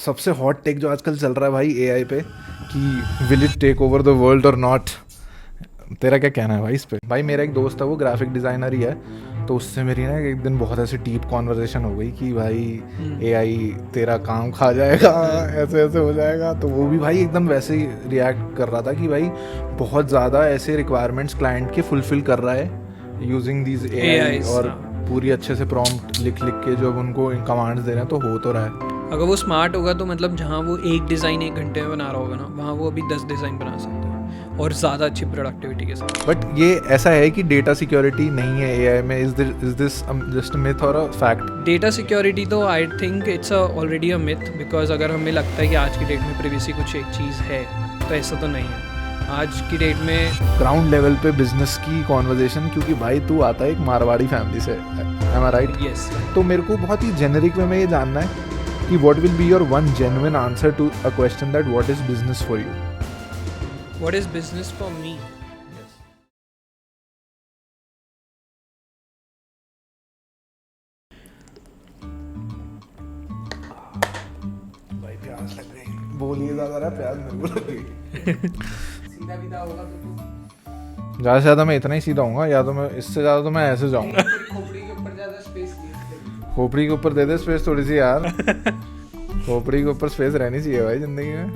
सबसे hot take जो आजकल चल रहा है भाई एआई पे कि will it take over the world और नॉट। तेरा क्या कहना है भाई इस पे? भाई मेरा एक दोस्त है, वो ग्राफिक डिज़ाइनर ही है, तो उससे मेरी ना एक दिन बहुत ऐसी डीप कॉन्वर्जेशन हो गई कि भाई एआई तेरा काम खा जाएगा, ऐसे ऐसे हो जाएगा। तो वो भी भाई एकदम वैसे ही रिएक्ट कर रहा था कि भाई बहुत ज़्यादा ऐसे रिक्वायरमेंट्स क्लाइंट के फुलफिल कर रहा है यूजिंग दीज एआई, और पूरी अच्छे से प्रॉम्प्ट लिख लिख के जो उनको कमांड्स दे रहे हैं, तो हो तो रहा है। अगर वो स्मार्ट होगा तो मतलब जहाँ वो एक डिज़ाइन 1 घंटे में बना रहा होगा ना, वहाँ वो अभी 10 डिज़ाइन बना सकता है और ज़्यादा अच्छी प्रोडक्टिविटी के साथ। बट ये ऐसा है कि डेटा सिक्योरिटी नहीं है एआई में। Is this just a myth और अ फैक्ट? डेटा सिक्योरिटी तो I think it's already a myth, because अगर हमें लगता है कि आज की डेट में प्रिवेसी कुछ एक चीज़ है, तो ऐसा तो नहीं है आज की डेट में। ग्राउंड लेवल पे बिजनेस की कॉन्वर्जेशन, क्योंकि भाई तू आता है एक मारवाड़ी फैमिली से, एम आई राइट? यस। तो मेरे को बहुत ही जेनरिक वे में ये जानना है कि what will be your one genuine answer to a question that what is business for you? What is business for me? भाई प्यास लग गई, बोलिए ज्यादा रहा, प्यास मेरे को लग गई। सीधा सीधा होगा तो ज़्यादा से ज़्यादा मैं इतना ही सीधा हूँ, या तो मैं इससे ज़्यादा तो मैं ऐसे जाऊँगा। खोपड़ी के ऊपर ज़्यादा स्पेस नहीं। खोपड़ी के ऊपर दे दे स्पेस थोड़ी सी यार। खोपड़ी के ऊपर स्पेस रहनी चाहिए भाई जिंदगी में।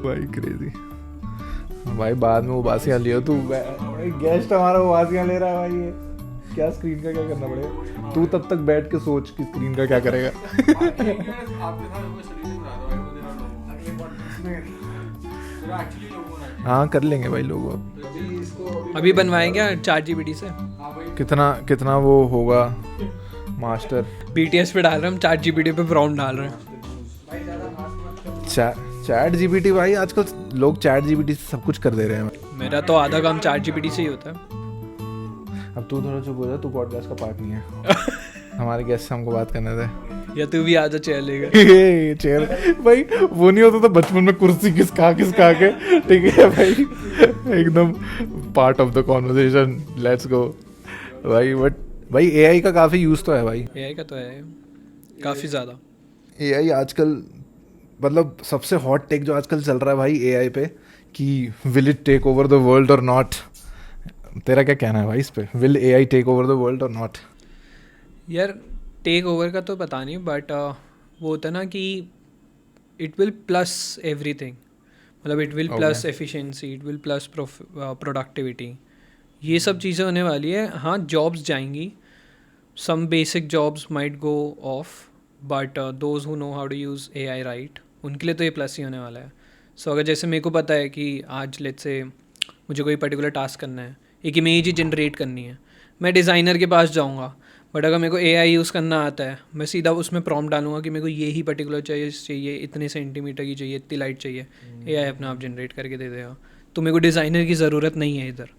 भाई क्रेजी भाई, बाद में उबासियाँ लियो तू। गेस्ट हमारा उबासियाँ ले रहा है भाई, ये क्या स्क्रीन का क्या करना पड़ेगा? तू तब तक बैठ के सोच कि स्क्रीन का क्या करेगा। हाँ कर लेंगे भाई लोग अब। अभी बनवाएं क्या ChatGPT से? कितना कितना वो होगा मास्टर? BTS पे डाल रहे हैं हम, ChatGPT पे प्रॉम्प्ट डाल रहे हैं। चैट जीपीटी भाई, आजकल लोग चैट जीपीटी से सब कुछ कर दे रहे हैं। मेरा तो आधा काम ChatGPT से ही होता है। अब तू थोड़ा चुप हो जा, तू पॉडकास्ट का पार्ट नहीं है। हमारे गेस्ट से हमको बात करने दे। या तू भी आजा चेयर लेगा। चेयर भाई वो नहीं होता था बचपन में, कुर्सी किसका के, ठीक है भाई, एकदम part of the conversation, let's go भाई। बट भाई एआई का काफ़ी यूज़ तो है भाई। एआई का तो है काफ़ी ज़्यादा। एआई आजकल मतलब सबसे हॉट टेक जो आजकल चल रहा है भाई एआई पे कि will it take over the world और नॉट। तेरा क्या कहना है भाई इस पे? Will AI take over the world और नॉट? यार टेक ओवर का तो पता नहीं, बट वो होता है ना कि इट विल प्लस एवरीथिंग, मतलब it will plus efficiency, it will plus productivity, ये सब चीज़ें होने वाली है। हाँ जॉब्स जाएंगी, some basic jobs might go off, but those who know how to use AI right, उनके लिए तो ये प्लस ही होने वाला है। सो अगर जैसे मेरे को पता है कि आज लेट्स से मुझे कोई पर्टिकुलर टास्क करना है, एक इमेज ही जनरेट करनी है, मैं डिज़ाइनर के पास जाऊँगा, बट अगर मेरे को एआई यूज़ करना आता है, मैं सीधा उसमें प्रॉम्प्ट डालूंगा कि मेरे को ये ही पर्टिकुलर चाहिए, इतने सेंटीमीटर की चाहिए, इतनी लाइट चाहिए, एआई अपने आप जनरेट करके दे देगा। तो मेरे को डिज़ाइनर की ज़रूरत नहीं है इधर।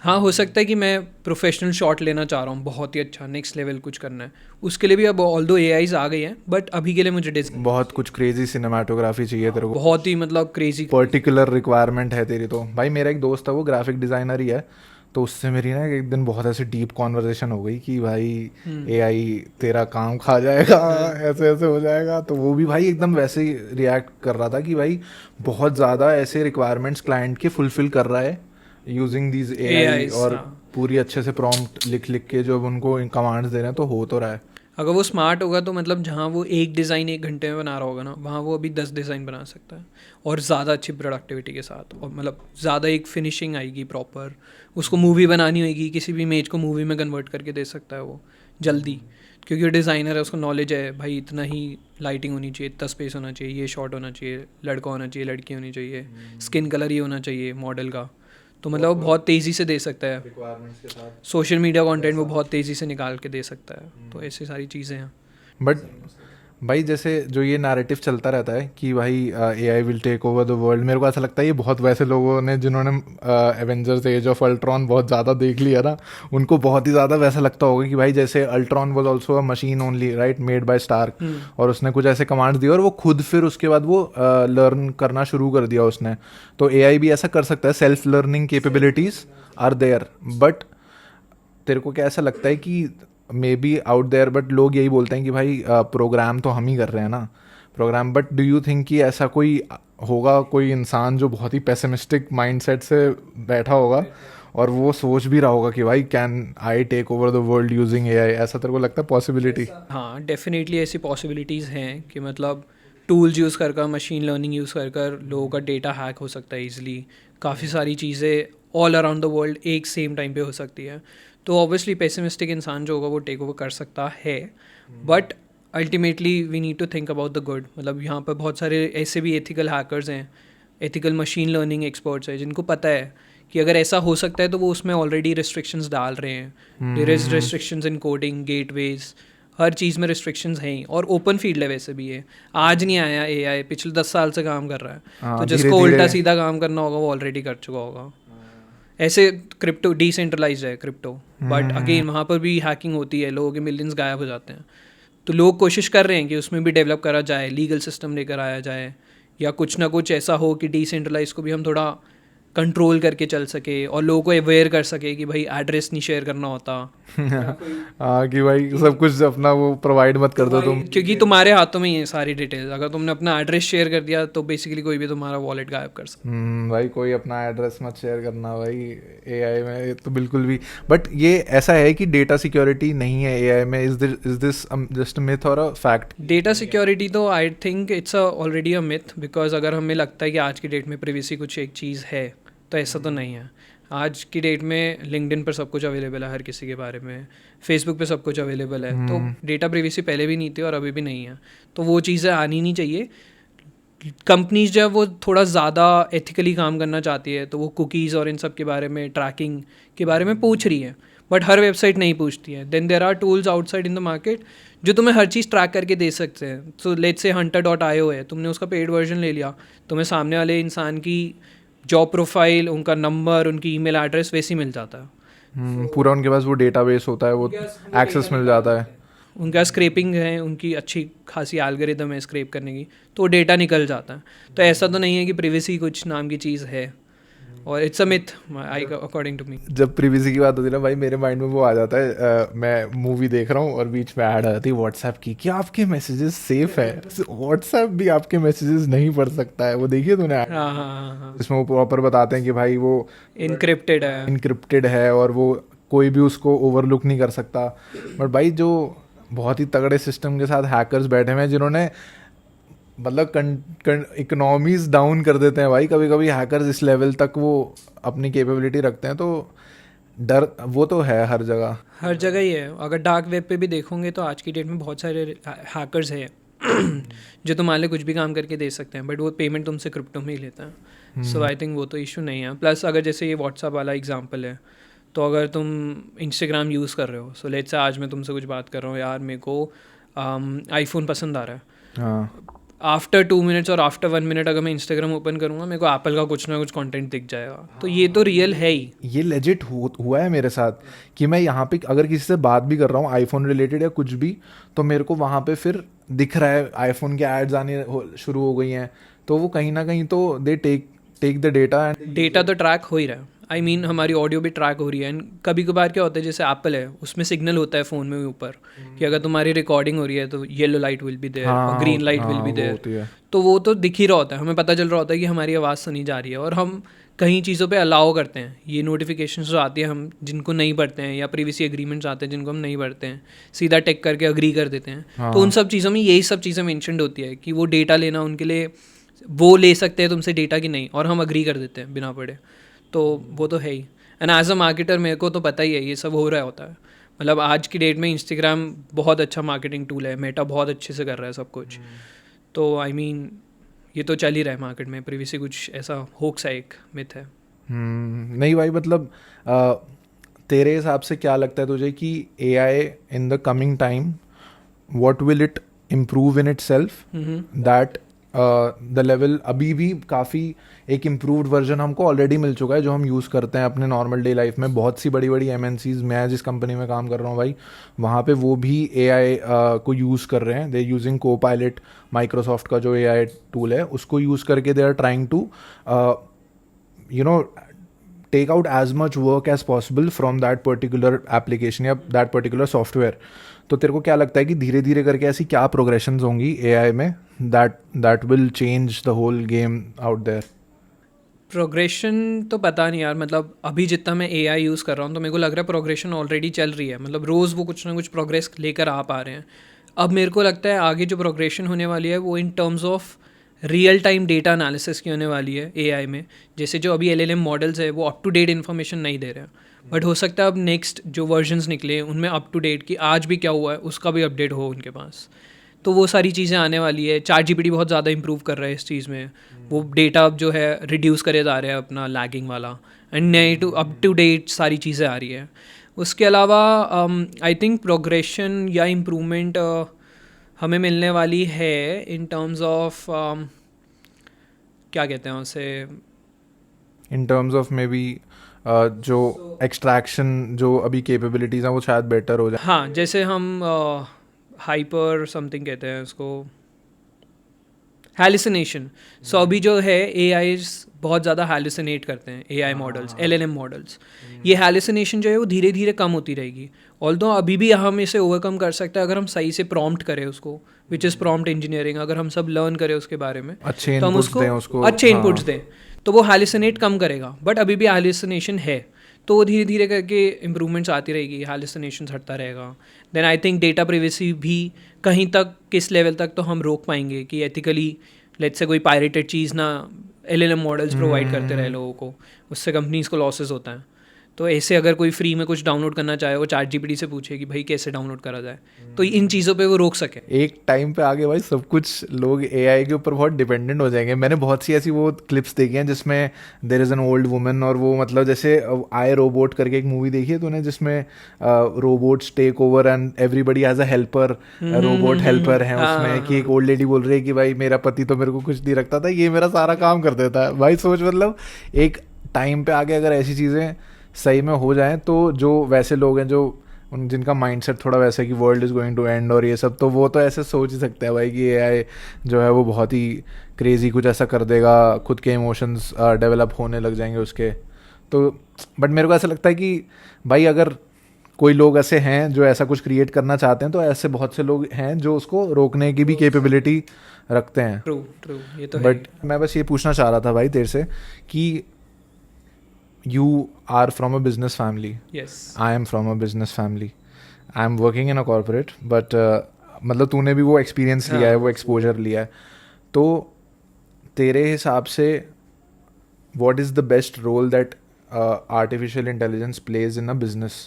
हाँ हो सकता है कि मैं प्रोफेशनल शॉट लेना चाह रहा हूँ, बहुत ही अच्छा नेक्स्ट लेवल कुछ करना है, उसके लिए भी अब ऑल दो एआईज आ गई हैं, बट अभी के लिए मुझे बहुत कुछ क्रेजी सिनेमाटोग्राफी चाहिए तेरे को, बहुत ही मतलब क्रेजी पर्टिकुलर रिक्वायरमेंट है तेरी। तो भाई मेरा एक दोस्त है, वो ग्राफिक डिज़ाइनर ही है, तो उससे मेरी ना एक दिन बहुत ऐसी डीप कॉन्वर्जेशन हो गई कि भाई एआई तेरा काम खा जाएगा, ऐसे ऐसे हो जाएगा। तो वो भी भाई एकदम वैसे ही रिएक्ट कर रहा था कि भाई बहुत ज़्यादा ऐसे रिक्वायरमेंट्स क्लाइंट के फुलफिल कर रहा है यूजिंग दीज एआई, और पूरी अच्छे से प्रॉम्प्ट लिख लिख के जो उनको कमांड्स दे रहे हैं, तो हो तो रहा है। अगर वो स्मार्ट होगा तो मतलब जहाँ वो एक डिज़ाइन 1 घंटे में बना रहा होगा ना, वहाँ वो अभी 10 डिज़ाइन बना सकता है और ज़्यादा अच्छी प्रोडक्टिविटी के साथ, और मतलब ज़्यादा एक फिनिशिंग आएगी प्रॉपर। उसको मूवी बनानी होगी, किसी भी इमेज को मूवी में कन्वर्ट करके दे सकता है वो जल्दी, क्योंकि वो डिज़ाइनर है, उसको नॉलेज है भाई, इतना ही लाइटिंग होनी चाहिए, इतना स्पेस होना चाहिए, ये शॉट होना चाहिए, लड़का होना चाहिए, लड़की होनी चाहिए, स्किन कलर ही होना चाहिए मॉडल का। तो मतलब वो बहुत तेज़ी से दे सकता है रिक्वायरमेंट्स के साथ। सोशल मीडिया कंटेंट वो बहुत तेज़ी से निकाल के दे सकता है। तो ऐसी सारी चीज़ें हैं। बट भाई जैसे जो ये नैरेटिव चलता रहता है कि भाई AI will take over the world, मेरे को ऐसा लगता है ये बहुत वैसे लोगों ने जिन्होंने एवेंजर्स एज ऑफ अल्ट्रॉन बहुत ज़्यादा देख लिया ना, उनको बहुत ही ज़्यादा वैसा लगता होगा कि भाई जैसे Ultron was also a machine only, right, made by Stark, और उसने कुछ ऐसे कमांड दिए और वो खुद फिर उसके बाद वो लर्न करना शुरू कर दिया उसने। तो एआई भी ऐसा कर सकता है, self learning capabilities are there. But तेरे को क्या ऐसा लगता है कि maybe out there, but लोग यही बोलते हैं कि भाई प्रोग्राम तो हम ही कर रहे हैं ना program. But do you think कि ऐसा कोई होगा, कोई इंसान जो बहुत ही पेसिमिस्टिक माइंडसेट से बैठा होगा और वो सोच भी रहा होगा कि भाई can I take over the world using AI? ऐसा तेरे को लगता है पॉसिबिलिटी? हाँ, डेफिनेटली ऐसी पॉसिबिलिटीज़ हैं कि मतलब टूल्स यूज़ कर मशीन लर्निंग यूज़ कर लोगों का डेटा हैक हो सकता है ईजिली। काफ़ी सारी चीज़ें ऑल अराउंड द वर्ल्ड एक सेम टाइम पे हो सकती है। तो ऑब्वियसली पेसिमिस्टिक इंसान जो होगा वो टेक ओवर कर सकता है, but ultimately we need to think about the good. मतलब यहाँ पर बहुत सारे ऐसे भी एथिकल हैकर्स हैं, एथिकल मशीन लर्निंग एक्सपर्ट्स हैं, जिनको पता है कि अगर ऐसा हो सकता है तो वो उसमें ऑलरेडी रिस्ट्रिक्शंस डाल रहे हैं। There is restrictions in coding, gateways, हर चीज़ में रिस्ट्रिक्शंस हैं ही। और ओपन फील्ड है वैसे भी ये, आज नहीं आया एआई, पिछले 10 साल से काम कर रहा है। हाँ, तो जिसको उल्टा सीधा काम करना होगा वो ऑलरेडी कर चुका होगा। ऐसे क्रिप्टो डिसेंट्रलाइज्ड है क्रिप्टो, बट अगेन वहाँ पर भी हैकिंग होती है, लोगों के मिलियंस गायब हो जाते हैं। तो लोग कोशिश कर रहे हैं कि उसमें भी डेवलप करा जाए, लीगल सिस्टम लेकर आया जाए, या कुछ ना कुछ ऐसा हो कि डिसेंट्रलाइज को भी हम थोड़ा कंट्रोल करके चल सके और लोगों को अवेयर कर सके कि भाई एड्रेस नहीं शेयर करना होता। हाँ कि भाई सब कुछ अपना वो प्रोवाइड मत कर दो तुम, क्योंकि तुम्हारे हाथों में ही है सारी डिटेल्स। अगर तुमने अपना एड्रेस शेयर कर दिया तो बेसिकली कोई भी तुम्हारा वॉलेट गायब कर सकता। भाई कोई अपना एड्रेस मत शेयर करना भाई एआई में, ये तो बिल्कुल भी। बट ये ऐसा है कि डेटा सिक्योरिटी नहीं है एआई में, इज दिस जस्ट मिथ और अ फैक्ट? डेटा सिक्योरिटी तो I think it's already a myth, because अगर हमें लगता है कि आज की डेट में प्रिवेसी कुछ एक चीज़ है, तो ऐसा तो नहीं है। आज की डेट में लिंक्डइन पर सब कुछ अवेलेबल है हर किसी के बारे में, फेसबुक पे सब कुछ अवेलेबल है। तो डेटा प्रिवेसी पहले भी नहीं थी और अभी भी नहीं है, तो वो चीज़ें आनी नहीं चाहिए। कंपनीज जब वो थोड़ा ज़्यादा एथिकली काम करना चाहती है तो वो कुकीज़ और इन सब के बारे में, ट्रैकिंग के बारे में पूछ रही है, बट हर वेबसाइट नहीं पूछती है। Then there are tools outside in the market जो तुम्हें हर चीज़ ट्रैक करके दे सकते हैं। सो लेट्स से hunter.io है, तुमने उसका पेड वर्जन ले लिया, तुम्हें सामने वाले इंसान की जॉब प्रोफाइल, उनका नंबर, उनकी ईमेल एड्रेस वैसे ही मिल जाता है। पूरा उनके पास वो डेटाबेस होता है, वो एक्सेस मिल जाता है। उनका स्क्रैपिंग है, उनकी अच्छी खासी एल्गोरिदम है स्क्रैप करने की, तो डेटा निकल जाता है। तो ऐसा तो नहीं है कि प्रिवेसी कुछ नाम की चीज़ है, और it's a myth according to me. जब प्रिवेसी की बात होती है ना भाई, मेरे माइंड में वो आ जाता है, मैं मूवी देख रहा हूँ और बीच में ऐड आ जाती है व्हाट्सएप की, क्या आपके मैसेजेस सेफ है? व्हाट्सएप भी आपके मैसेजेस नहीं पढ़ सकता है। वो देखिए तूने? हाँ, इसमें वो प्रॉपर बताते हैं कि भाई वो इनक्रिप्टेड है और वो कोई भी उसको ओवरलुक नहीं कर सकता। बट भाई जो बहुत ही तगड़े सिस्टम के साथ हैकर्स बैठे हुए हैं जिन्होंने मतलब इकोनॉमीज डाउन कर देते हैं भाई कभी कभी हैकर्स, इस लेवल तक वो अपनी कैपेबिलिटी रखते हैं। तो डर वो तो है हर जगह ही है। अगर डार्क वेब पे भी देखोगे तो आज की डेट में बहुत सारे हैकर्स हैं जो तुम्हारे लिए कुछ भी काम करके दे सकते हैं, बट वो पेमेंट तुमसे क्रिप्टो में ही लेता है। सो आई थिंक वो तो इशू नहीं है। प्लस अगर जैसे ये व्हाट्सअप वाला एग्जांपल है, तो अगर तुम इंस्टाग्राम यूज़ कर रहे हो, सो लेट्स से आज मैं तुमसे कुछ बात कर रहा हूँ, यार मेरे को आईफोन पसंद आ रहा है। हाँ, आफ्टर 2 मिनट्स और आफ्टर 1 मिनट अगर मैं इंस्टाग्राम ओपन करूँगा, मेरे को एप्पल का कुछ ना कुछ कंटेंट दिख जाएगा। तो ये तो रियल है ही। ये लेजिट हुआ है मेरे साथ कि मैं यहाँ पे अगर किसी से बात भी कर रहा हूँ आईफोन रिलेटेड या कुछ भी, तो मेरे को वहाँ पे फिर दिख रहा है आईफोन के एड्स आने शुरू हो गई हैं। तो वो कहीं ना कहीं तो they take the data, and data तो ट्रैक हो ही रहा है। आई मीन हमारी ऑडियो भी ट्रैक हो रही है। एंड कभी कभार क्या होता है, जैसे एप्पल है उसमें सिग्नल होता है फ़ोन में ऊपर कि अगर तुम्हारी रिकॉर्डिंग हो रही है तो yellow light will be there और green light will be there. तो वो तो दिख ही रहा होता है, हमें पता चल रहा होता है कि हमारी आवाज़ सुनी जा रही है। और हम कहीं चीज़ों पे अलाउ करते हैं, ये नोटिफिकेशंस जो आती है हम जिनको नहीं पढ़ते हैं, या प्रीवियसी एग्रीमेंट्स आते हैं जिनको हम नहीं पढ़ते हैं, सीधा टेक करके अग्री कर देते हैं। तो उन सब चीज़ों में यही सब चीज़ें मेंशन्ड होती है कि वो डेटा लेना उनके लिए, वो ले सकते हैं तुमसे डेटा की नहीं, और हम अग्री कर देते हैं बिना पढ़े। तो वो तो है ही। एंड एज अ मार्केटर मेरे को तो पता ही है ये सब हो रहा होता है। मतलब आज की डेट में इंस्टाग्राम बहुत अच्छा मार्केटिंग टूल है, मेटा बहुत अच्छे से कर रहा है सब कुछ। तो आई मीन ये तो चल ही रहा है मार्केट में। प्रीवियसली कुछ ऐसा होक्स है, एक मिथ है। नहीं भाई, मतलब तेरे हिसाब से क्या लगता है तुझे कि AI in the coming time what will it improve in itself, that the level अभी भी काफ़ी एक इम्प्रूव्ड वर्जन हमको ऑलरेडी मिल चुका है जो हम यूज़ करते हैं अपने नॉर्मल डे लाइफ में। बहुत सी बड़ी बड़ी MNCs, मैं जिस कंपनी में काम कर रहा हूँ भाई, वहाँ पे वो भी AI को यूज़ कर रहे हैं। दे यूजिंग Copilot, माइक्रोसॉफ्ट का जो AI टूल है उसको यूज़ करके they are trying to take out as much work as possible from that particular application या दैट पर्टिकुलर सॉफ्टवेयर. तो तेरे को क्या लगता है कि धीरे धीरे करके ऐसी क्या प्रोग्रेशंस होंगी एआई में that will change the whole game out there? Progression तो पता नहीं यार, मतलब अभी जितना मैं एआई यूज़ कर रहा हूँ तो मेरे को लग रहा है प्रोग्रेशन ऑलरेडी चल रही है, मतलब रोज़ वो कुछ ना कुछ प्रोग्रेस लेकर आ पा रहे हैं. अब मेरे को लगता है आगे जो प्रोग्रेशन होने वाली है वो in terms of real time data analysis की होने वाली है एआई में. जैसे जो अभी एलएलएम मॉडल्स है वो अप टू डेट इन्फॉर्मेशन नहीं दे रहे हैं, बट हो सकता है अब नेक्स्ट जो वर्जन्स निकले उनमें अप टू डेट कि आज भी क्या हुआ है उसका भी अपडेट हो उनके पास. तो वो सारी चीज़ें आने वाली है. ChatGPT बहुत ज़्यादा इंप्रूव कर रहा है इस चीज़ में. वो डेटा अब जो है रिड्यूस करे जा रहे हैं अपना लैगिंग वाला, एंड नए अप टू डेट सारी चीज़ें आ रही है. उसके अलावा आई थिंक प्रोग्रेशन या इम्प्रूवमेंट हमें मिलने वाली है इन टर्म्स ऑफ क्या कहते हैं उसे, in terms of may be जो एक्सट्रैक्शन जो अभी कैपेबिलिटीज़ हैं वो शायद बेटर हो जाए. हाँ, जैसे हम हाइपर समथिंग कहते हैं उसको, हैलुसिनेशन. सो अभी जो है एआई बहुत ज़्यादा हैलुसिनेट करते हैं एआई मॉडल्स, एलएलएम मॉडल्स. ये हैलुसिनेशन जो है वो धीरे धीरे कम होती रहेगी. ऑल्दो अभी भी हम इसे ओवरकम कर सकते हैं अगर हम सही से प्रॉम्प्ट करें उसको, विच इज़ प्रॉम्प्ट इंजीनियरिंग. अगर हम सब लर्न करें उसके बारे में अच्छे तो हम इनपुट्स दें उसको, अच्छे हाँ. इनपुट्स दें तो वो हैलुसिनेट कम करेगा. बट अभी भी हैलुसिनेशन है, तो वो धीरे धीरे करके इम्प्रूवमेंट्स आती रहेगी, हैलुसिनेशन हटता रहेगा. Then I think data privacy भी कहीं तक, किस लेवल तक तो हम रोक पाएंगे कि एथिकली लेट्स से कोई पायरेटेड चीज़ ना एलएलएम मॉडल्स प्रोवाइड करते रहे लोगों को, उससे कंपनीज़ को लॉसेस होता है. तो ऐसे अगर कोई फ्री में कुछ डाउनलोड करना चाहे वो ChatGPT से पूछे कि भाई कैसे डाउनलोड करा जाए, तो इन चीज़ों पे वो रोक सके. एक टाइम पे आगे भाई सब कुछ लोग एआई के ऊपर बहुत डिपेंडेंट हो जाएंगे. मैंने बहुत सी ऐसी वो क्लिप्स देखी हैं जिसमें there is an old woman और वो मतलब जैसे आई रोबोट करके एक मूवी देखी है तूने जिसमें robots take over and everybody has a helper, robot helper है उसमें. कि एक ओल्ड लेडी बोल रही है कि भाई मेरा पति तो मेरे को कुछ नहीं रखता था, ये मेरा सारा काम कर देता है. भाई सोच, मतलब एक टाइम पे आगे अगर ऐसी चीज़ें सही में हो जाएं तो जो वैसे लोग हैं जो जिनका माइंडसेट थोड़ा वैसा है कि world is going to end और ये सब, तो वो तो ऐसे सोच ही सकते हैं भाई कि एआई जो है वो बहुत ही क्रेजी कुछ ऐसा कर देगा, खुद के इमोशंस डेवलप होने लग जाएंगे उसके. तो बट मेरे को ऐसा लगता है कि भाई अगर कोई लोग ऐसे हैं जो ऐसा कुछ क्रिएट करना चाहते हैं तो ऐसे बहुत से लोग हैं जो उसको रोकने की भी कैपेबिलिटी रखते हैं. ट्रू ट्रू, ये तो है. बट मैं बस ये पूछना चाह रहा था भाई तेरे से कि you are from a business family. Yes. I am from a business family. I am working in a corporate, but मतलब तूने भी वो एक्सपीरियंस लिया है, वो एक्सपोजर लिया है. तो तेरे हिसाब से what is the best role that artificial intelligence plays in a business?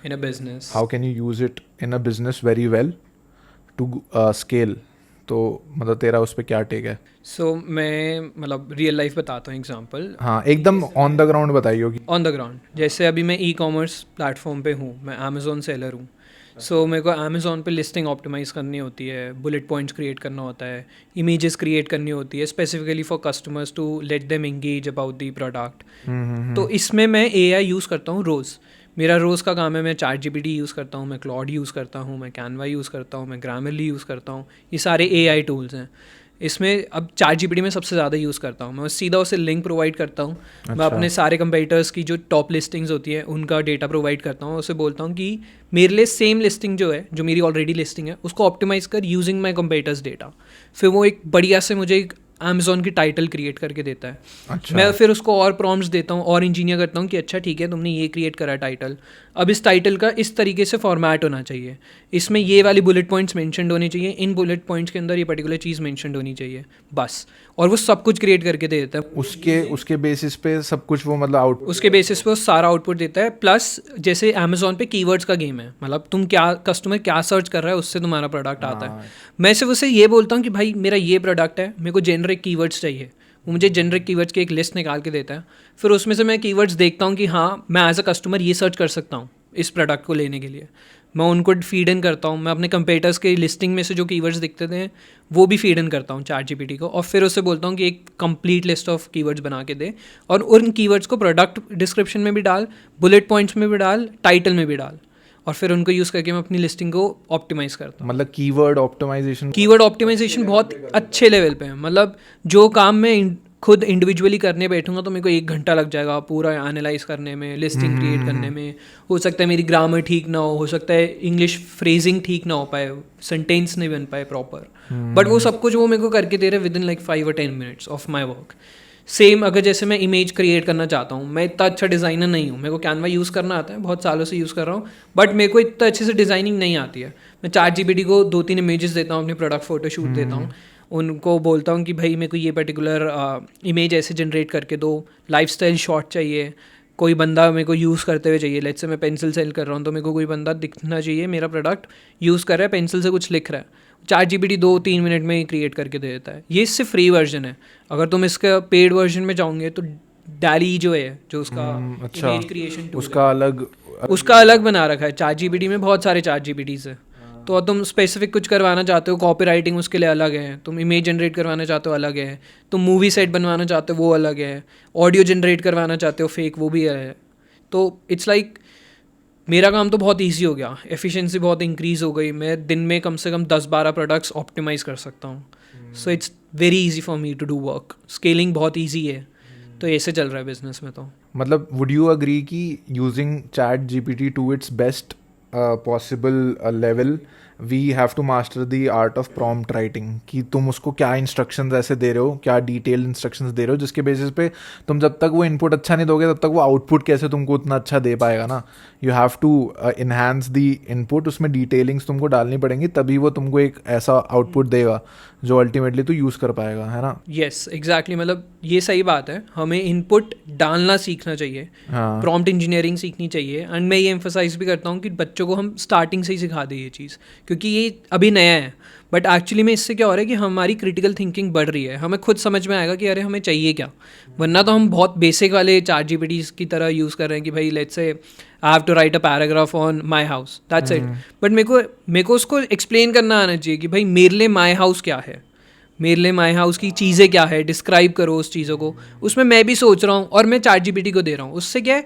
In a business. How can you use it in a business very well to scale? तो मतलब तेरा उस पर क्या टेक है? सो मैं मतलब रियल लाइफ बताता हूँ एग्जांपल. हाँ, एकदम ऑन द ग्राउंड बताइए कि ऑन द ग्राउंड जैसे अभी मैं ई-कॉमर्स प्लेटफॉर्म पे हूँ, मैं अमेज़ॉन सेलर हूँ. सो मेरे को अमेज़ॉन पे लिस्टिंग ऑप्टिमाइज़ करनी होती है, बुलेट पॉइंट्स क्रिएट करना होता है, इमेजेस क्रिएट करनी होती है specifically for customers to let them engage about the product. तो इसमें मैं एआई यूज़ करता हूँ रोज़. मेरा रोज़ का काम है, मैं ChatGPT यूज़ करता हूँ, मैं क्लॉड यूज़ करता हूँ, मैं कैनवा यूज़ करता हूँ, मैं ग्रामरली यूज़ करता हूँ. ये सारे एआई टूल्स हैं. इसमें अब ChatGPT में सबसे ज़्यादा यूज़ करता हूँ मैं. सीधा उसे लिंक प्रोवाइड करता हूँ. मैं अपने सारे कंपेटिटर्स की जो टॉप लिस्टिंग्स होती है उनका डेटा प्रोवाइड करता हूँ. उसे बोलता हूँ कि मेरे लिए सेम लिस्टिंग जो है, जो मेरी ऑलरेडी लिस्टिंग है, उसको ऑप्टिमाइज़ कर यूजिंग माई कंपेटिटर्स डेटा. फिर वो एक बढ़िया से मुझे एक अमेज़ॉन की टाइटल क्रिएट करके देता है. अच्छा. मैं फिर उसको और प्रॉम्प्ट्स देता हूँ और इंजीनियर करता हूँ कि अच्छा ठीक है तुमने ये क्रिएट करा टाइटल, अब इस टाइटल का इस तरीके से फॉर्मेट होना चाहिए, इसमें ये वाली बुलेट पॉइंट्स मेंशन्ड होनी चाहिए, इन बुलेट पॉइंट्स के अंदर ये पर्टिकुलर चीज़ मेंशन्ड होनी चाहिए, बस. और वो सब कुछ क्रिएट करके दे देता है. उसके बेसिस पे सब कुछ वो मतलब उसके बेसिस पे वो सारा आउटपुट देता है. प्लस जैसे अमेज़ॉन पे कीवर्ड्स का गेम है, मतलब तुम क्या कस्टमर क्या सर्च कर रहा है उससे तुम्हारा प्रोडक्ट आता है. मैं सिर्फ उसे ये बोलता हूँ कि भाई मेरा ये प्रोडक्ट है, मेरे को जेनरिक कीवर्ड्स चाहिए, वो मुझे जेनरिक कीवर्ड्स की एक लिस्ट निकाल के देता है. फिर उसमें से मैं कीवर्ड्स देखता हूँ कि हाँ मैं एज अ कस्टमर ये सर्च कर सकता हूँ इस प्रोडक्ट को लेने के लिए. मैं उनको फीड इन करता हूँ. मैं अपने कंपेटिटर्स के लिस्टिंग में से जो कीवर्ड्स दिखते थे वो भी फीड इन करता हूँ ChatGPT को, और फिर उससे बोलता हूँ कि एक कंप्लीट लिस्ट ऑफ कीवर्ड्स बना के दे, और उन कीवर्ड्स को प्रोडक्ट डिस्क्रिप्शन में भी डाल, बुलेट पॉइंट्स में भी डाल, टाइटल में भी डाल, और फिर उनको यूज़ करके मैं अपनी लिस्टिंग को ऑप्टिमाइज़ करता हूँ. मतलब कीवर्ड ऑप्टिमाइजेशन बहुत अच्छे लेवल पे है. मतलब जो काम मैं खुद इंडिविजुअली करने बैठूंगा तो मेरे को 1 घंटा लग जाएगा पूरा एनालाइज करने में, लिस्टिंग क्रिएट करने में। हो सकता है मेरी ग्रामर ठीक ना हो सकता है इंग्लिश फ्रेजिंग ठीक ना हो पाए, सेंटेंस नहीं बन पाए प्रॉपर, बट वो सब कुछ वो मेरे को करके दे रहे with in like 5 or 10 minutes of my work. Same अगर जैसे मैं इमेज क्रिएट करना चाहता हूँ, मैं इतना अच्छा डिज़ाइनर नहीं हूँ, मेरे को कैनवा यूज़ करना आता है, बहुत सालों से यूज़ कर रहा हूँ, बट मेरे को इतना अच्छे से डिज़ाइनिंग नहीं आती है। मैं ChatGPT को 2-3 इमेजेस देता हूँ, अपने प्रोडक्ट फोटोशूट देता हूँ, उनको बोलता हूँ कि भाई मेरे को ये पर्टिकुलर इमेज ऐसे जनरेट करके दो, लाइफस्टाइल शॉट चाहिए, कोई बंदा मेरे को यूज़ करते हुए चाहिए। लेट्स से मैं पेंसिल सेल कर रहा हूँ तो मेरे को कोई बंदा दिखना चाहिए मेरा प्रोडक्ट यूज़ कर रहा है, पेंसिल से कुछ लिख रहा है, ChatGPT 2-3 मिनट में ही क्रिएट करके दे देता है। ये इससे फ्री वर्जन है। अगर तुम इसका पेड वर्जन में जाओगे तो डैली जो है, जो उसका अच्छा, इमेज क्रिएशन टूल उसका अलग बना रखा है। ChatGPT में बहुत सारे ChatGPTs है, तो तुम स्पेसिफिक कुछ करवाना चाहते हो, कॉपी राइटिंग उसके लिए अलग है, तुम इमेज जनरेट करवाना चाहते हो अलग है, तुम मूवी सेट बनवाना चाहते हो वो अलग है, ऑडियो जनरेट करवाना चाहते हो फेक वो भी है। तो इट्स लाइक मेरा काम तो बहुत इजी हो गया, एफिशिएंसी बहुत इंक्रीज़ हो गई, मैं दिन में कम से कम 10-12 प्रोडक्ट्स ऑप्टिमाइज़ कर सकता हूँ। So it's very easy for me to do work, scaling बहुत इजी है, तो ऐसे चल रहा है बिजनेस में। तो मतलब वुड यू अग्री कि using ChatGPT to its best possible level we have to master the art of prompt writing, कि तुम उसको क्या इंस्ट्रक्शंस ऐसे दे रहे हो, क्या डिटेल इंस्ट्रक्शंस दे रहे हो जिसके बेसिस पे तुम जब तक वो इनपुट अच्छा नहीं दोगे तब तक वो आउटपुट कैसे तुमको उतना अच्छा दे पाएगा ना। You have to enhance the input, उसमें डिटेलिंग्स तुमको डालनी पड़ेंगी तभी वो तुमको एक ऐसा आउटपुट देगा जो अल्टीमेटली तू यूज़ कर पाएगा, है ना। यस एग्जैक्टली, मतलब ये सही बात है, हमें इनपुट डालना सीखना चाहिए, हाँ प्रॉम्प्ट इंजीनियरिंग सीखनी चाहिए। एंड मैं ये एम्फोसाइज भी करता हूँ कि बच्चों को हम स्टार्टिंग से ही सिखा दें ये चीज़, क्योंकि ये अभी नया है, बट एक्चुअली में इससे क्या हो रहा है कि हमारी क्रिटिकल थिंकिंग बढ़ रही है, हमें खुद समझ में आएगा कि अरे हमें चाहिए क्या। वरना तो हम बहुत बेसिक वाले ChatGPT की तरह यूज़ कर रहे हैं कि भाई let's say I have to write a paragraph on my house, that's it. But मेरे को उसको एक्सप्लेन करना आना चाहिए कि भाई मेरे लिए माई हाउस क्या है, मेरे लिए माई हाउस की चीज़ें क्या है, डिस्क्राइब करो उस चीज़ों को। उसमें मैं भी सोच रहा हूँ और मैं ChatGPT को दे रहा हूँ, उससे क्या है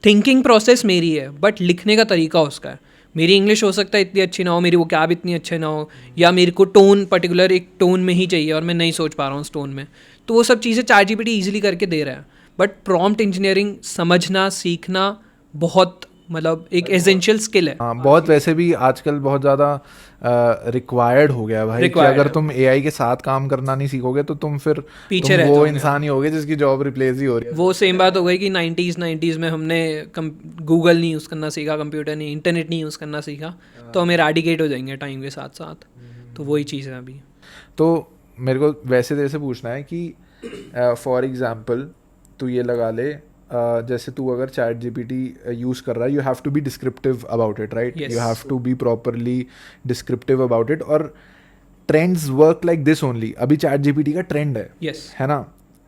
थिंकिंग प्रोसेस मेरी है बट लिखने का तरीका उसका है। मेरी इंग्लिश हो सकता है इतनी अच्छी ना हो, मेरी वो कैब इतनी अच्छे ना हो, या मेरे को टोन पर्टिकुलर एक टोन में ही चाहिए और मैं नहीं सोच पा रहा हूँ उस टोन में, तो वो सब चीज़ें ChatGPT ईजिली करके दे रहा है। बट प्रॉम्प्ट इंजीनियरिंग समझना सीखना बहुत मतलब एक एसेंशियल स्किल है। हाँ, बहुत वैसे भी आजकल बहुत ज़्यादा रिक्वायर्ड हो गया है भाई, कि अगर तुम AI के साथ काम करना नहीं सीखोगे तो तुम फिर पीछे तुम वो इंसान ही होगे जिसकी जॉब रिप्लेस ही हो रही है। वो सेम बात हो गई कि 90s में हमने गूगल नहीं यूज़ करना सीखा, कंप्यूटर नहीं, इंटरनेट नहीं यूज़ करना सीखा, तो हम एराडिकेट हो जाएंगे टाइम के साथ साथ। तो वही चीज़ है अभी। तो मेरे को वैसे तेरे से पूछना है कि फॉर एग्जांपल तू ये लगा ले, जैसे तू अगर ChatGPT यूज़ कर रहा है, you have to be descriptive about it, right, you have to be properly descriptive about it, और trends work like this only. अभी ChatGPT का ट्रेंड है, है ना।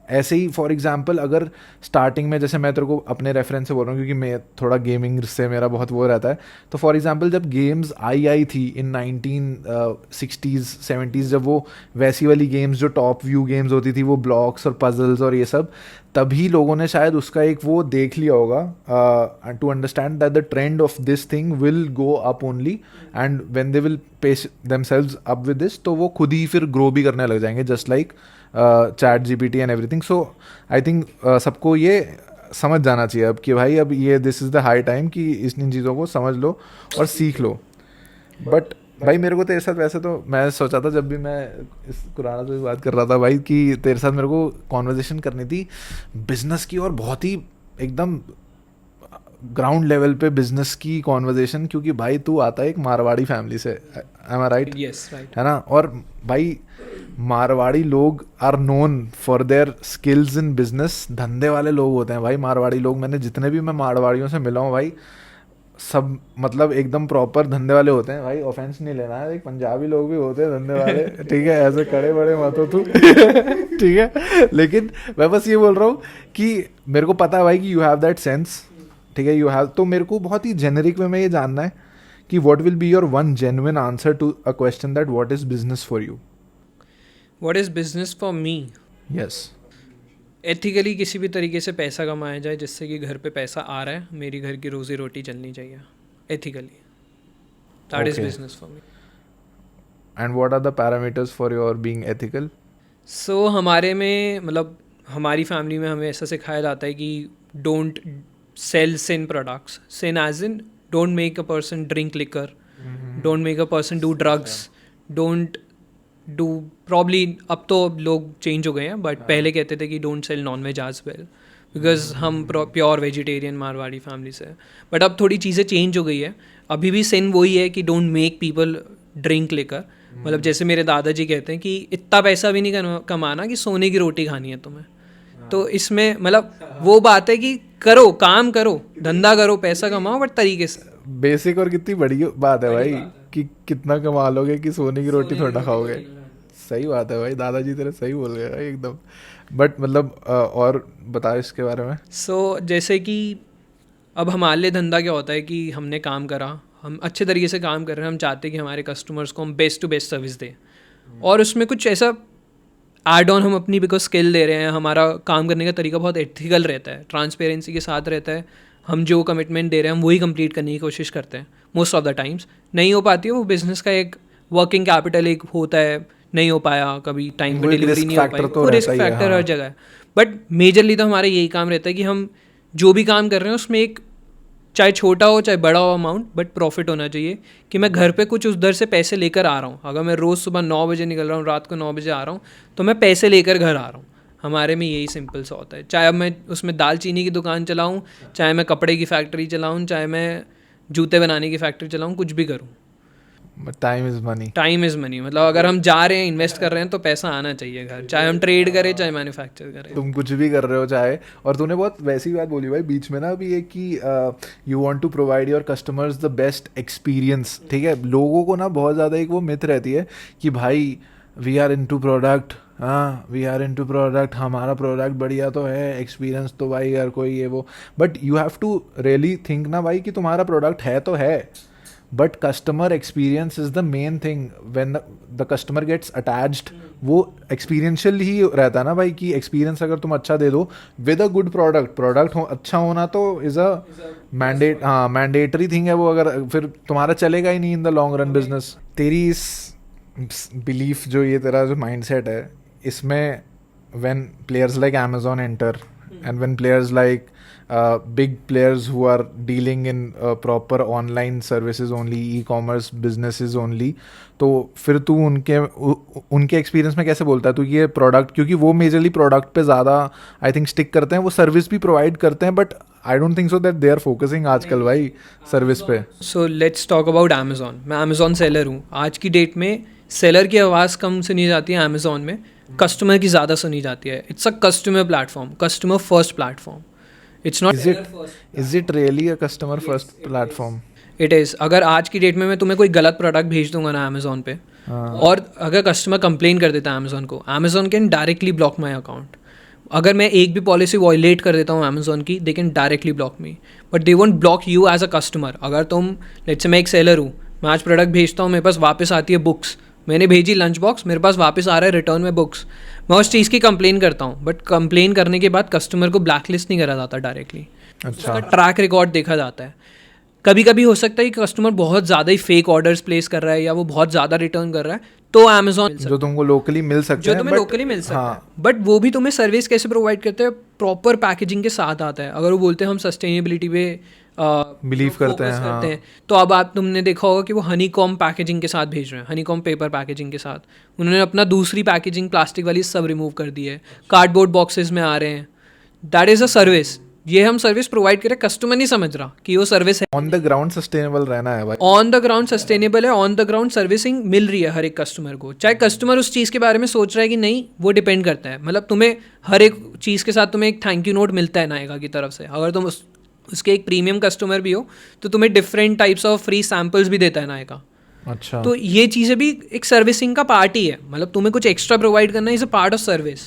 ऐसे ही फॉर एग्जांपल अगर स्टार्टिंग में, जैसे मैं तेरे को अपने रेफरेंस से बोल रहा हूँ क्योंकि मैं थोड़ा गेमिंग से मेरा बहुत वो रहता है, तो फॉर एग्जांपल जब गेम्स आई थी इन 1960s 70s, जब वो वैसी वाली गेम्स जो टॉप व्यू गेम्स होती थी, वो ब्लॉक्स और पजल्स और ये सब, तभी लोगों ने शायद उसका एक वो देख लिया होगा to understand that the trend of this thing will go up only, and when they will pace themselves up with this, तो वो खुद ही फिर ग्रो भी करने लग जाएंगे, just like ChatGPT and everything. So I think सबको ये समझ जाना चाहिए अब कि भाई अब ये this is the high time कि इन चीज़ों को समझ लो और सीख लो। बट भाई मेरे को तेरे साथ, वैसे तो मैं सोचा था जब भी मैं इस कुराना से बात कर रहा था भाई, कि तेरे साथ मेरे को कॉन्वर्जेसन करनी थी बिजनेस की, और बहुत ही एकदम ग्राउंड लेवल पे बिजनेस की कॉन्वर्जेसन, क्योंकि भाई तू आता है एक मारवाड़ी फैमिली से, am I right? Yes right, है ना। और भाई मारवाड़ी लोग are known for their skills in business, धंधे वाले लोग होते हैं भाई मारवाड़ी लोग। मैंने जितने भी मैं मारवाड़ियों से मिला हूँ भाई, सब मतलब एकदम प्रॉपर धंधे वाले होते हैं भाई। ऑफेंस नहीं लेना है, एक पंजाबी लोग भी होते हैं धंधे वाले, ठीक है, ऐसे कड़े बड़े मत हो तू ठीक है, लेकिन मैं बस ये बोल रहा हूँ कि मेरे को पता है भाई कि यू हैव दैट सेंस, ठीक है, यू हैव। तो मेरे को बहुत ही जेनरिक में ये जानना है कि what will be your one genuine answer to a question that what is business for you? What is business for me? Yes, ethically किसी भी तरीके से पैसा कमाया जाए जिससे कि घर पे पैसा आ रहा है, मेरी घर की रोजी रोटी चलनी चाहिए ethically, that is business for me. And what are the parameters for your being ethical? So हमारे में मतलब हमारी फैमिली में हमें ऐसा सिखाया जाता है कि don't sell sin products, sin as in don't make a person drink liquor, don't make a person do drugs, don't do probably, अब तो लोग चेंज हो गए हैं बट पहले कहते थे कि don't sell non veg as well, because हम प्योर वेजिटेरियन मारवाड़ी फैमिली से, बट अब थोड़ी चीज़ें चेंज हो गई है. अभी भी सिन वही है कि डोंट मेक पीपल ड्रिंक लेकर. मतलब जैसे मेरे दादाजी कहते हैं कि इतना पैसा भी नहीं कमाना कि सोने की रोटी खानी है तुम्हें. तो इसमें मतलब वो बात है कि करो, काम करो, धंधा करो, पैसा कमाओ, बट तरीके से. बेसिक और कितनी बड़ी बात है भाई कि कितना कमा लोगे कि सोने की रोटी थोड़ा खाओगे. सही बात है भाई, दादाजी तेरे सही बोल गए भाई एकदम. बट मतलब और बताओ इसके बारे में. सो जैसे कि अब हमारे लिए धंधा क्या होता है कि हमने काम करा, हम अच्छे तरीके से काम कर रहे हैं, हम चाहते हैं कि हमारे कस्टमर्स को हम बेस्ट टू बेस्ट सर्विस दें, और उसमें कुछ ऐसा एड ऑन हम अपनी बिकॉज स्किल दे रहे हैं. हमारा काम करने का तरीका बहुत एथिकल रहता है, ट्रांसपेरेंसी के साथ रहता है. हम जो कमिटमेंट दे रहे हैं हम वही कंप्लीट करने की कोशिश करते हैं. मोस्ट ऑफ द टाइम्स नहीं हो पाती है, वो बिजनेस का एक वर्किंग कैपिटल एक होता है, नहीं हो पाया, कभी टाइम पे डिलीवरी नहीं हो पाई, वो रिस्क फैक्टर हर जगह है. बट मेजरली तो हमारा यही काम रहता है कि हम जो भी काम कर रहे हैं उसमें एक, चाहे छोटा हो चाहे बड़ा हो अमाउंट, बट प्रॉफिट होना चाहिए कि मैं घर पे कुछ उधर से पैसे लेकर आ रहा हूँ. अगर मैं रोज़ सुबह 9 बजे निकल रहा हूँ, रात को 9 बजे आ रहा हूँ, तो मैं पैसे लेकर घर आ रहा हूँ. हमारे में यही सिंपल सा होता है. चाहे अब मैं उसमें दाल चीनी की दुकान चलाऊँ, चाहे मैं कपड़े की फैक्ट्री चलाऊँ, चाहे मैं जूते बनाने की फैक्ट्री चलाऊँ, कुछ भी करूँ. Time is money. Time is money. मतलब अगर हम जा रहे हैं, इन्वेस्ट कर रहे हैं, तो पैसा आना चाहिए घर, चाहे हम ट्रेड करें चाहे मैन्युफैक्चर करें. तुम कुछ भी कर रहे हो चाहे. और तूने बहुत वैसी बात बोली भाई बीच में ना अभी, ये कि you want to provide your customers the best experience. ठीक है, लोगों को ना बहुत ज़्यादा एक वो मिथ रहती है कि भाई वी आर इनटू प्रोडक्ट, हाँ वी आर इनटू प्रोडक्ट, हमारा प्रोडक्ट बढ़िया तो है, एक्सपीरियंस तो भाई यार कोई ये वो. But you have to really think ना भाई कि तुम्हारा प्रोडक्ट है तो है, but customer experience is the main thing. When the customer gets attached, वो एक्सपीरियंशियल ही रहता है ना भाई, कि एक्सपीरियंस अगर तुम अच्छा दे दो विद अ गुड प्रोडक्ट हो, अच्छा होना तो इज़ अ मैंडेटरी थिंग है वो. अगर फिर तुम्हारा चलेगा ही नहीं इन द लॉन्ग रन बिजनेस. तेरी इस बिलीफ जो ये तेरा जो माइंडसेट है, इसमें when players like Amazon enter and when players like big players who are dealing in proper online services only, e-commerce businesses only, तो फिर तू उनके एक्सपीरियंस में कैसे बोलता है तू ये प्रोडक्ट, क्योंकि वो मेजरली प्रोडक्ट पे ज़्यादा आई थिंक स्टिक करते हैं, वो सर्विस भी प्रोवाइड करते हैं, but I don't think so that they are focusing आजकल भाई सर्विस पे. So let's talk about Amazon. मैं Amazon सेलर हूँ. आज की डेट में सेलर की आवाज़ कम सुनी जाती है Amazon में, कस्टमर की ज़्यादा सुनी जाती है. It's a customer platform, customer first platform. It's not. Is it really a customer first platform? It is. अगर आज की डेट में मैं तुम्हें कोई गलत प्रोडक्ट भेज दूंगा ना Amazon पे, और अगर कस्टमर कंप्लेन कर देता है Amazon को, Amazon can directly block my account. अगर मैं एक भी पॉलिसी वॉयलेट कर देता हूँ Amazon की, they can directly block me, but they won't block you as a customer. अगर तुम, लेट्स से मैं एक सेलर हूँ, मैं आज प्रोडक्ट भेजता हूँ, मेरे पास वापस आती है बुक्स, मैंने भेजी लंच बॉक्स, मेरे पास वापस आ रहा है रिटर्न में बुक्स, मैं उस चीज़ की कंप्लेन करता हूँ, बट कंप्लेन करने के बाद कस्टमर को ब्लैक लिस्ट नहीं करा जाता डायरेक्टली. अच्छा, ट्रैक रिकॉर्ड देखा जाता है. कभी कभी हो सकता है कि कस्टमर बहुत ज़्यादा ही फेक ऑर्डर्स प्लेस कर रहा है या वो बहुत ज़्यादा रिटर्न कर रहा है, तो Amazon जो तुमको लोकली मिल सकते जो हैं, तुम्हें लोकली मिल सकता है, बट वो भी तुम्हें सर्विस कैसे प्रोवाइड करते हैं, प्रॉपर पैकेजिंग के साथ आता है. अगर वो बोलते हैं हम सस्टेनेबिलिटी पे बिलीव करते हैं, तो अब आप तुमने देखा होगा कि वो हनी कॉम पैकेजिंग के साथ भेज रहे हैं, हनी कॉम पेपर पैकेजिंग के साथ. उन्होंने अपना दूसरी पैकेजिंग प्लास्टिक वाली सब रिमूव कर दी है, कार्डबोर्ड बॉक्सेस में आ रहे हैं. That is a service. ये हम सर्विस प्रोवाइड करें, कस्टमर नहीं समझ रहा कि वो सर्विस है. ऑन द ग्राउंड सस्टेनेबल रहना है भाई. ऑन द ग्राउंड सस्टेनेबल है, ऑन द ग्राउंड सर्विसिंग मिल रही है हर एक कस्टमर को. चाहे कस्टमर उस चीज़ के बारे में सोच रहा है कि नहीं, वो डिपेंड करता है. मतलब तुम्हें हर एक चीज़ के साथ तुम्हें एक थैंक यू नोट मिलता है नायका की तरफ से. अगर तुम उसके एक प्रीमियम कस्टमर भी हो तो तुम्हें different types of free samples भी देता है नायका. अच्छा, तो ये चीज़ें भी एक सर्विसिंग का पार्ट ही है. मतलब तुम्हें कुछ एक्स्ट्रा प्रोवाइड करना is a part of service.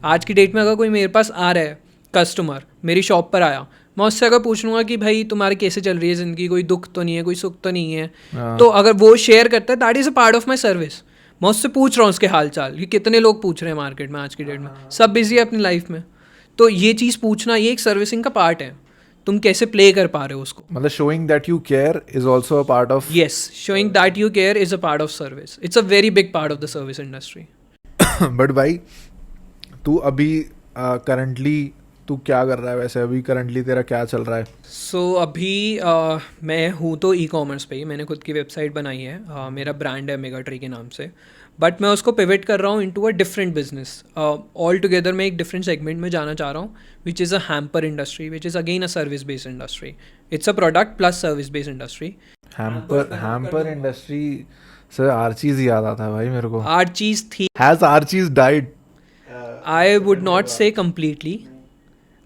आज की डेट में अगर कोई मेरे पास आ रहा है, कस्टमर मेरी शॉप पर आया, मैं उससे अगर पूछ लूँगा कि भाई तुम्हारी कैसे चल रही है ज़िंदगी, कोई दुख तो नहीं है, कोई सुख तो नहीं है, तो अगर वो शेयर करता है, that is a part of my service. मैं उससे पूछ रहा हूँ उसके हाल चाल, कि कितने लोग पूछ रहे हैं मार्केट में आज की डेट में, सब बिजी है अपनी लाइफ में. तो ये चीज़ पूछना, ये एक सर्विसिंग का पार्ट है. तुम कैसे प्ले कर पा रहे हो उसको. मतलब showing that you care is also a part of. Yes, showing that you care is a part of service. It's a very big part of the service industry. But भाई तू अभी करंटली तू क्या कर रहा है वैसे, अभी करंटली तेरा क्या चल रहा है? सो अभी मैं हूँ तो ई कॉमर्स पे ही, मैंने खुद की वेबसाइट बनाई है, मेरा ब्रांड है मेगा ट्री के नाम से, बट मैं उसको पिवट कर रहा हूँ into a different business all together. मैं एक डिफरेंट सेगमेंट में जाना चाह रहा हूँ, which is a hamper industry, which is again a service based industry. It's a product plus service based industry. Hamper industry से आर्चीज याद आता है भाई मेरे को। आर चीज़ थी, has Archies died? I would not say completely,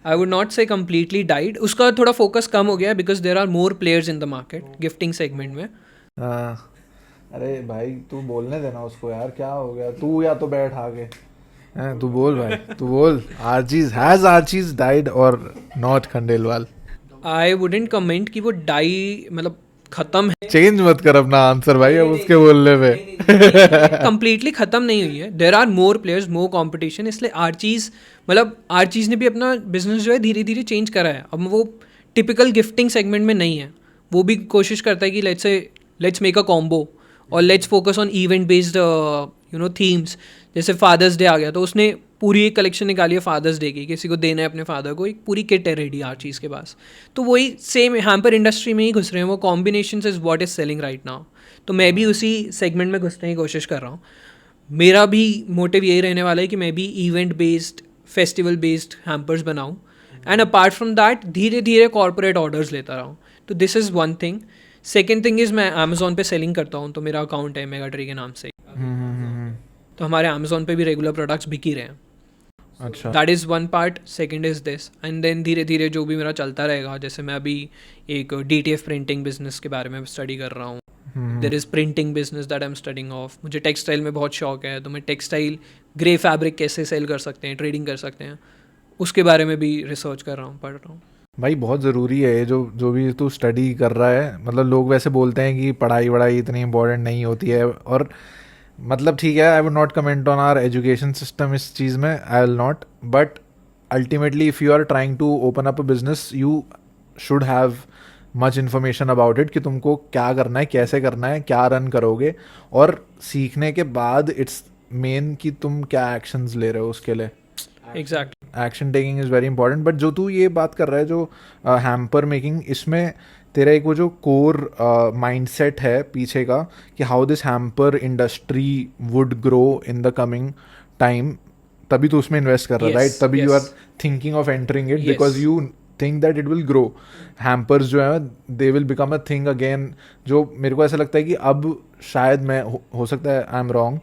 I would not say completely died. उसका थोड़ा फोकस कम हो गया because there are more players in the market gifting segment में। अरे भाई तू बोलने देना उसको यार, क्या हो गया? तू या तो बैठ आगे, तू बोल भाई, तू बोल। आर्चीज, हैज आर्चीज डाइड और not Khandelwal? I wouldn't comment कि वो डाई मतलब खत्म है, चेंज मत कर अपना आंसर भाई अब उसके बोलने पे। कंप्लीटली खत्म नहीं हुई है। There are more players, more competition, इसलिए आर्चीज मतलब आर्चीज ने भी अपना बिजनेस जो है धीरे धीरे चेंज करा है। अब वो टिपिकल गिफ्टिंग सेगमेंट में नहीं है, वो भी कोशिश करता है कि लेट्स मेक अ कॉम्बो और let's focus on event based themes. जैसे फादर्स डे आ गया तो उसने पूरी एक कलेक्शन निकाली है फादर्स डे की, किसी को देना है अपने फादर को, एक पूरी किट है रेडी हर चीज़ के पास। तो वही सेम हैम्पर इंडस्ट्री में ही घुस रहे हैं, वो combination is what is selling right now. तो मैं भी उसी सेगमेंट में घुसने की कोशिश कर रहा हूँ। मेरा भी मोटिव यही रहने वाला है कि मैं भी event based festival based hampers बनाऊँ, एंड अपार्ट फ्रॉम दैट धीरे धीरे कॉर्पोरेट ऑर्डर्स लेता रहा हूँ। तो this is one thing. Second thing is मैं अमेजोन पे सेलिंग करता हूँ, तो मेरा अकाउंट है मेगा ट्री के नाम से। तो हमारे अमेजोन पे भी रेगुलर प्रोडक्ट्स बिक ही रहे हैं। अच्छा, that is one part. Second is this, and then धीरे धीरे जो भी मेरा चलता रहेगा, जैसे मैं अभी एक DTF प्रिंटिंग बिजनेस के बारे में स्टडी कर रहा हूँ। There is printing business that I am studying of. मुझे टेक्सटाइल में बहुत शौक है, तो मैं टेक्सटाइल ग्रे फैब्रिक कैसे सेल कर सकते हैं, ट्रेडिंग कर सकते हैं, उसके बारे में भी रिसर्च कर रहा हूँ, पढ़ रहा हूँ। भाई बहुत ज़रूरी है ये जो जो भी तू स्टडी कर रहा है। मतलब लोग वैसे बोलते हैं कि पढ़ाई वढ़ाई इतनी इंपॉर्टेंट नहीं होती है, और मतलब ठीक है, I would not comment on our education system इस चीज़ में, I will not, but ultimately if you are trying to open up a business you should have much information about it, कि तुमको क्या करना है, कैसे करना है, क्या रन करोगे, और सीखने के बाद इट्स मेन कि तुम क्या एक्शंस ले रहे हो उसके लिए। Exact. Action taking is very important. But जो तू ये बात कर रहा है जो हैम्पर मेकिंग, इसमें तेरा एक वो जो कोर माइंडसेट है पीछे का, कि how this hamper industry would grow in the coming time, तभी तो उसमें इन्वेस्ट कर रहा है, Yes, राइट? तभी you yes. Are thinking of entering it Yes. Because you think that it will grow. Hampers जो है they will become a thing again, जो मेरे को ऐसा लगता है कि अब शायद मैं हो सकता है आई एम रॉन्ग,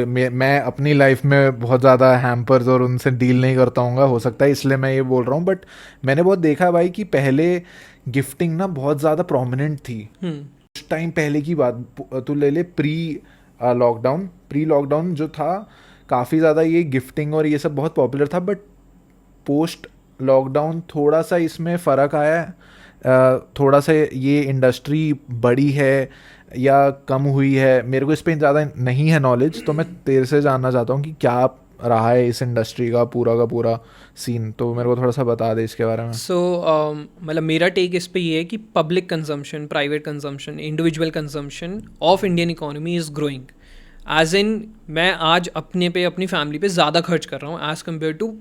मैं अपनी लाइफ में बहुत ज़्यादा हैम्पर्स और उनसे डील नहीं करता हूँगा, हो सकता है इसलिए मैं ये बोल रहा हूँ, बट मैंने बहुत देखा है भाई कि पहले गिफ्टिंग ना बहुत ज़्यादा प्रोमिनेंट थी। कुछ टाइम पहले की बात तू ले ले, प्री लॉकडाउन जो था, काफ़ी ज़्यादा ये गिफ्टिंग और ये सब बहुत पॉपुलर था, बट पोस्ट लॉकडाउन थोड़ा सा इसमें फ़र्क आया है। थोड़ा सा ये इंडस्ट्री बड़ी है या कम हुई है, मेरे को इस पर ज़्यादा नहीं है नॉलेज, तो मैं तेरे से जानना चाहता हूँ कि क्या रहा है इस इंडस्ट्री का पूरा सीन, तो मेरे को थोड़ा सा बता दे इसके बारे में। सो मतलब मेरा टेक इस पे ये है कि public consumption, private consumption, individual consumption of Indian economy is growing. As in मैं आज अपनी फैमिली पे ज़्यादा खर्च कर रहा हूँ as compared to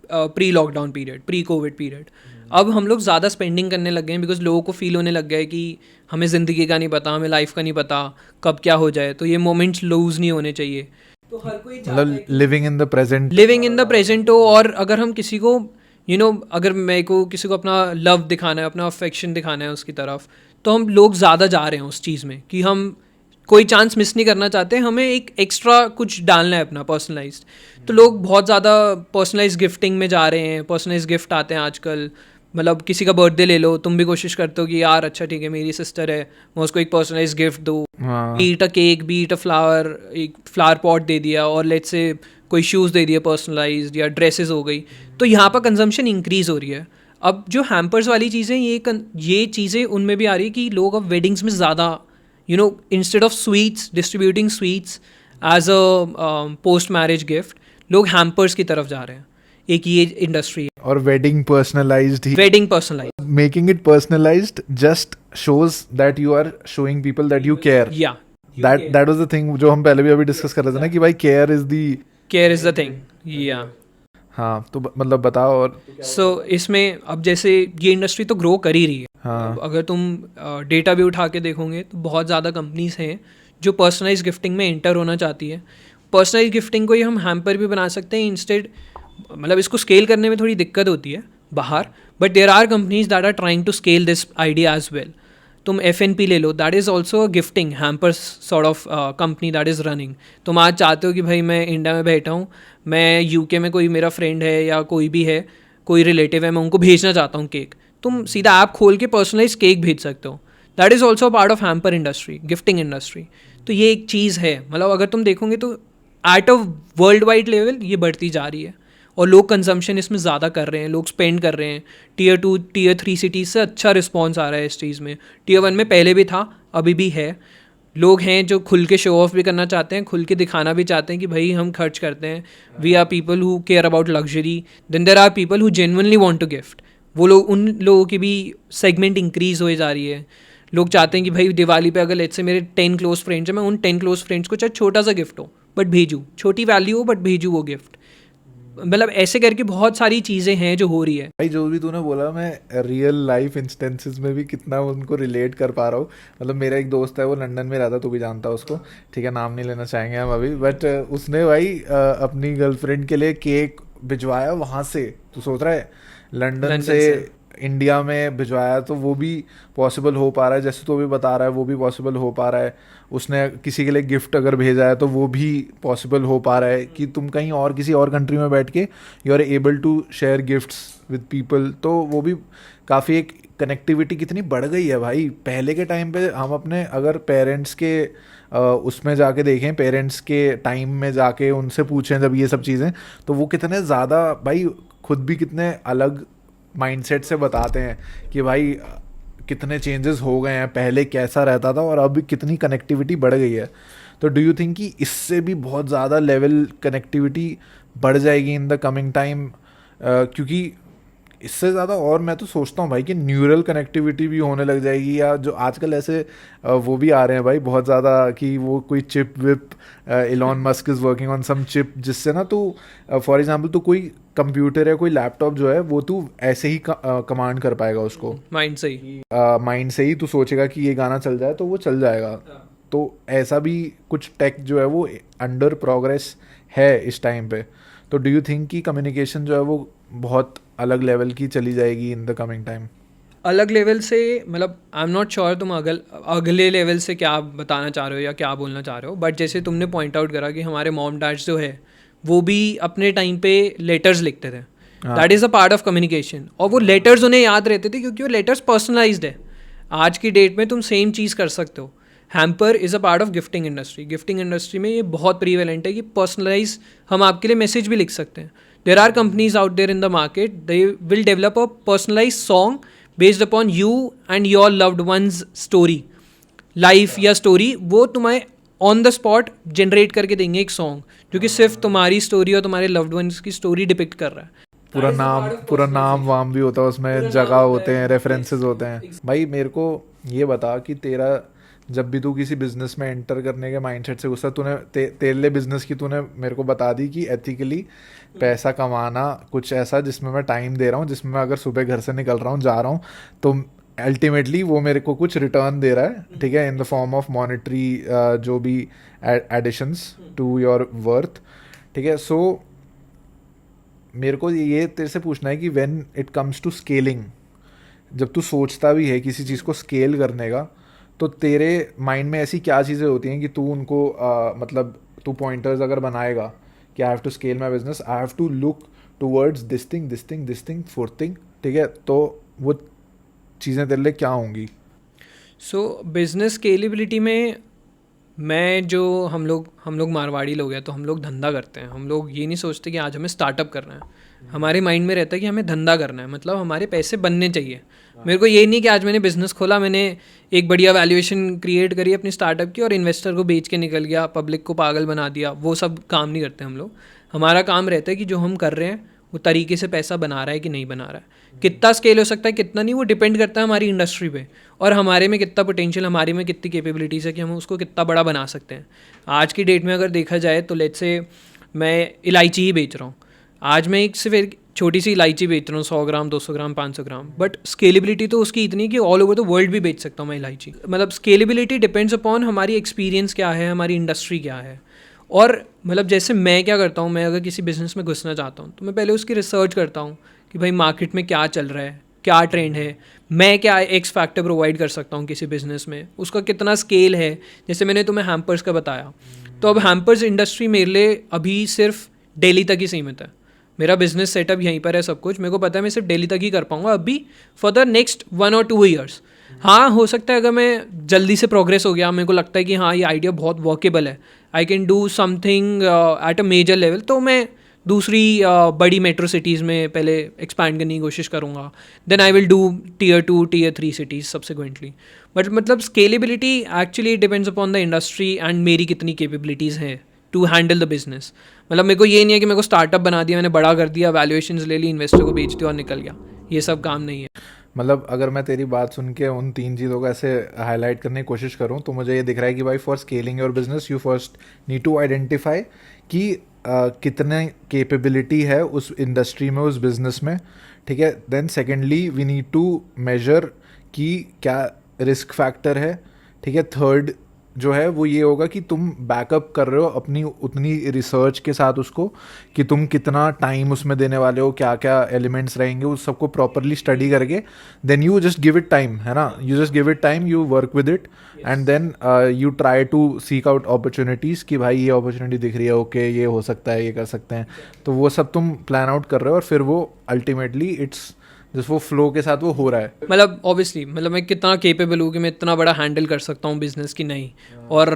pre lockdown period, pre covid period. अब हम लोग ज़्यादा स्पेंडिंग करने लग गए हैं बिकॉज लोगों को फील होने लग गया है कि हमें ज़िंदगी का नहीं पता, हमें लाइफ का नहीं पता कब क्या हो जाए, तो ये मोमेंट्स लूज़ नहीं होने चाहिए। तो हर कोई मतलब लिविंग इन द प्रेजेंट हो, और अगर हम किसी को अगर मेरे को किसी को अपना लव दिखाना है, अपना अफेक्शन दिखाना है उसकी तरफ, तो हम लोग ज़्यादा जा रहे हैं उस चीज़ में कि हम कोई चांस मिस नहीं करना चाहते, हमें एक एक्स्ट्रा कुछ डालना है अपना पर्सनलाइज्ड। तो लोग बहुत ज़्यादा पर्सनलाइज्ड गिफ्टिंग में जा रहे हैं। पर्सनलाइज्ड गिफ्ट आते हैं आजकल, मतलब किसी का बर्थडे ले लो, तुम भी कोशिश करते हो कि यार अच्छा ठीक है मेरी सिस्टर है, मैं उसको एक पर्सनलाइज्ड गिफ्ट दूँ, be it a cake, be it a flower, एक फ्लावर पॉट दे दिया, और लेट्स से कोई शूज़ दे दिया पर्सनलाइज्ड, या ड्रेसेस हो गई। तो यहाँ पर कंजम्पशन इंक्रीज हो रही है। अब जो हैम्पर्स वाली चीज़ें, ये चीज़ें उनमें भी आ रही है कि लोग अब वेडिंग्स में ज़्यादा instead of sweets, distributing sweets as a post marriage gift, लोग हैम्पर्स की तरफ जा रहे हैं। एक ये इंडस्ट्री है। और wedding personalised, making it personalised just shows that you are showing people that you care. Yeah that was the thing जो हम पहले भी अभी डिस्कस कर रहे थे ना, कि भाई केयर इज द थिंग। या हाँ तो मतलब बताओ और। सो इसमें अब जैसे ये इंडस्ट्री तो ग्रो कर ही रही है। हाँ अगर तुम डेटा भी उठा के देखोगे तो बहुत ज़्यादा कंपनीज हैं जो पर्सनलाइज गिफ्टिंग में एंटर होना चाहती है। पर्सनलाइज गिफ्टिंग को ही हम हैम्पर भी बना सकते हैं इंस्टेड, मतलब इसको स्केल करने में थोड़ी दिक्कत होती है बाहर, but there are companies that are trying to scale this idea as well. तुम FNP ले लो, that is also a gifting hamper sort of company that is running. तुम आज चाहते हो कि भाई मैं इंडिया में बैठा हूँ, मैं UK में कोई मेरा फ्रेंड है या कोई भी है, कोई रिलेटिव है, मैं उनको भेजना चाहता हूँ केक, तुम सीधा ऐप खोल के पर्सनलाइज केक भेज सकते हो। That is also part of hamper industry, gifting industry. तो ये एक चीज़ है, मतलब अगर तुम देखोगे तो at a world wide level ये बढ़ती जा रही है और लोग कंजम्पशन इसमें ज़्यादा कर रहे हैं, लोग स्पेंड कर रहे हैं। Tier 2 Tier 3 सिटीज़ से अच्छा रिस्पॉन्स आ रहा है इस चीज़ में। Tier 1 में पहले भी था, अभी भी है। लोग हैं जो खुल के शो ऑफ भी करना चाहते हैं, खुल के दिखाना भी चाहते हैं कि भाई हम खर्च करते हैं। We are people who care about luxury, then there are people who genuinely want to gift. वो लोग, उन लोगों की भी सेगमेंट इंक्रीज हो जा रही है। लोग चाहते हैं कि भाई दिवाली पे अगर लेट्स से मेरे 10 क्लोज फ्रेंड्स हैं, मैं उन 10 क्लोज फ्रेंड्स को चाहे छोटा सा गिफ्ट हो बट भेजूँ, छोटी वैल्यू हो बट भेजूँ वो गिफ्ट। मतलब ऐसे करके बहुत सारी चीज़ें हैं जो हो रही है। भाई जो भी तूने बोला मैं रियल लाइफ इंस्टेंसेस में भी कितना उनको रिलेट कर पा रहा हूँ। मतलब मेरा एक दोस्त है, वो लंदन में रहता, तू भी जानता है उसको, ठीक है, नाम नहीं लेना चाहेंगे हम अभी, बट उसने भाई अपनी गर्लफ्रेंड के लिए केक भिजवाया वहाँ से। तू सोच रहा है लंदन से इंडिया में भिजवाया, तो वो भी पॉसिबल हो पा रहा है, जैसे तू अभी बता रहा है वो भी पॉसिबल हो पा रहा है। उसने किसी के लिए गिफ्ट अगर भेजा है तो वो भी पॉसिबल हो पा रहा है कि तुम कहीं और किसी और कंट्री में बैठ के you are able to share gifts with people. तो वो भी काफ़ी एक कनेक्टिविटी कितनी बढ़ गई है भाई। पहले के टाइम पे हम अपने अगर पेरेंट्स के उसमें जाके देखें, पेरेंट्स के टाइम में जाके उनसे पूछें जब ये सब चीज़ें, तो वो कितने ज़्यादा भाई खुद भी कितने अलग माइंडसेट से बताते हैं कि भाई कितने चेंजेस हो गए हैं, पहले कैसा रहता था और अब कितनी कनेक्टिविटी बढ़ गई है। तो डू यू थिंक कि इससे भी बहुत ज़्यादा लेवल कनेक्टिविटी बढ़ जाएगी इन द कमिंग टाइम? क्योंकि इससे ज़्यादा और मैं तो सोचता हूँ भाई कि न्यूरल कनेक्टिविटी भी होने लग जाएगी, या जो आजकल ऐसे वो भी आ रहे हैं भाई बहुत ज़्यादा कि वो कोई चिप विप, Elon Musk is working on some chip, जिससे ना तू फॉर एग्जांपल तो कोई कंप्यूटर या कोई लैपटॉप जो है वो तू ऐसे ही कमांड कर पाएगा उसको माइंड से ही तू सोचेगा कि ये गाना चल जाए तो वो चल जाएगा। तो ऐसा भी कुछ टेक जो है वो अंडर प्रोग्रेस है इस टाइम पे। तो डू यू थिंक कि कम्युनिकेशन जो है वो बहुत अलग लेवल की चली जाएगी इन द कमिंग टाइम? अलग लेवल से मतलब आई एम नॉट श्योर तुम अगले लेवल से क्या बताना चाह रहे हो या क्या बोलना चाह रहे हो, बट जैसे तुमने पॉइंट आउट करा कि हमारे मॉम डैड्स जो है वो भी अपने टाइम पे लेटर्स लिखते थे। That is a part of communication, और वो लेटर्स उन्हें याद रहते थे क्योंकि वो लेटर्स पर्सनलाइज्ड है। आज की डेट में तुम सेम चीज़ कर सकते हो। Hamper is a part of gifting industry. Gifting industry में ये बहुत प्रीवेलेंट है कि पर्सनलाइज हम आपके लिए मैसेज भी लिख सकते हैं। There are companies out there in the market, they will develop a personalise song based upon you and your loved ones story, life या स्टोरी। वो तुम्हें ऑन द स्पॉट जनरेट करके देंगे एक सॉन्ग जो कि सिर्फ तुम्हारी स्टोरी और तुम्हारे लव्ड वंस की स्टोरी डिपिक्ट कर रहा है। पूरा नाम वाम भी होता है उसमें, जगह होते हैं, रेफरेंसेस होते हैं। भाई मेरे को ये बता कि तेरा जब भी तू किसी बिजनेस में एंटर करने के माइंडसेट से गुस्सा, तूने तेरे लिए बिजनेस की तूने मेरे को बता दी कि एथिकली पैसा कमाना कुछ ऐसा जिसमें मैं टाइम दे रहा हूँ, जिसमें मैं अगर सुबह घर से निकल रहा हूँ जा रहा हूँ तो अल्टीमेटली वो मेरे को कुछ रिटर्न दे रहा है, ठीक है, in the form of monetary जो भी एडिशंस टू योर वर्थ, ठीक है। सो मेरे को ये तेरे से पूछना है कि when it comes to scaling, जब तू सोचता भी है किसी चीज़ को स्केल करने का, तो तेरे माइंड में ऐसी क्या चीज़ें होती हैं कि तू उनको मतलब तू पॉइंटर्स अगर बनाएगा कि I have to scale my business, I have to look towards this thing fourth thing, ठीक है, तो वो चीज़ें तेरे लिए क्या होंगी? सो बिजनेस स्केलेबिलिटी में मैं जो हम लोग मारवाड़ी लोग हैं तो हम लोग धंधा करते हैं। हम लोग ये नहीं सोचते कि आज हमें स्टार्टअप करना है। हमारे माइंड में रहता है कि हमें धंधा करना है, मतलब हमारे पैसे बनने चाहिए। मेरे को ये नहीं कि आज मैंने बिजनेस खोला, मैंने एक बढ़िया वैल्यूएशन क्रिएट करी अपनी स्टार्टअप की और इन्वेस्टर को बेच के निकल गया, पब्लिक को पागल बना दिया। वो सब काम नहीं करते हम लोग। हमारा काम रहता है कि जो हम कर रहे हैं वो तरीके से पैसा बना रहा है कि नहीं बना रहा है। कितना स्केल हो सकता है कितना नहीं, वो डिपेंड करता है हमारी इंडस्ट्री पे और हमारे में कितना पोटेंशियल, हमारे में कितनी कैपेबिलिटीज़ है कि हम उसको कितना बड़ा बना सकते हैं। आज की डेट में अगर देखा जाए तो लेट्स से मैं इलायची ही बेच रहा हूँ। आज मैं एक सिर्फ एक छोटी सी इलायची बेच रहा हूँ 100 ग्राम 200 ग्राम 500 ग्राम, बट स्केलेबिलिटी तो उसकी इतनी है कि ऑल ओवर द वर्ल्ड भी बेच सकता हूँ मैं इलायची। मतलब स्केलेबिलिटी डिपेंड्स अपॉन हमारी एक्सपीरियंस क्या है, हमारी इंडस्ट्री क्या है। और मतलब जैसे मैं क्या करता हूँ, मैं अगर किसी बिज़नेस में घुसना चाहता हूँ तो मैं पहले उसकी रिसर्च करता हूँ कि भाई मार्केट में क्या चल रहा है, क्या ट्रेंड है, मैं क्या एक्स फैक्टर प्रोवाइड कर सकता हूँ किसी बिज़नेस में, उसका कितना स्केल है। जैसे मैंने तुम्हें हैम्पर्स का बताया, तो अब हैम्पर्स इंडस्ट्री मेरे लिए अभी सिर्फ दिल्ली तक ही सीमित है। मेरा बिजनेस सेटअप यहीं पर है, सब कुछ मेरे को पता है, मैं सिर्फ दिल्ली तक ही कर पाऊंगा अभी for the next 1 or 2 years। हाँ, हो सकता है अगर मैं जल्दी से प्रोग्रेस हो गया, मेरे को लगता है कि हाँ ये आइडिया बहुत वर्केबल है, I can do something at a major level, तो मैं दूसरी बड़ी मेट्रो सिटीज़ में पहले एक्सपैंड करने की कोशिश करूँगा। Then I will do Tier 2 Tier 3 cities subsequently. But मतलब scalability actually depends upon the industry and मेरी कितनी कैपेबिलिटीज़ हैं टू हैंडल द बिजनेस। मतलब मेरे को ये नहीं है कि मेरे को स्टार्टअप बना दिया, मैंने बड़ा कर दिया, वैल्यूएशंस ले ली, इन्वेस्टर को बेच दिया और निकल गया, ये सब काम नहीं है। मतलब अगर मैं तेरी बात सुन के उन 3 चीज़ों को ऐसे हाईलाइट करने की कोशिश करूँ तो मुझे ये दिख रहा है कि भाई for scaling your business you first need to identify कि कितने कैपेबिलिटी है उस इंडस्ट्री में, उस बिजनेस में, ठीक है। Then secondly we need to measure कि क्या रिस्क फैक्टर है, ठीक है। थर्ड जो है वो ये होगा कि तुम बैकअप कर रहे हो अपनी उतनी रिसर्च के साथ उसको, कि तुम कितना टाइम उसमें देने वाले हो, क्या क्या एलिमेंट्स रहेंगे, उस सबको प्रॉपरली स्टडी करके then you just give it time, है ना, you just give it time, you work with it and then you try to seek out opportunities कि भाई ये अपॉर्चुनिटी दिख रही है, ओके ये हो सकता है, ये कर सकते हैं, तो वो सब तुम प्लान आउट कर रहे हो और फिर वो अल्टीमेटली इट्स जिस वो फ्लो के साथ वो हो रहा है। मतलब ऑब्वियसली मतलब मैं कितना केपेबल हूँ कि मैं इतना बड़ा हैंडल कर सकता हूँ बिजनेस की, नहीं। और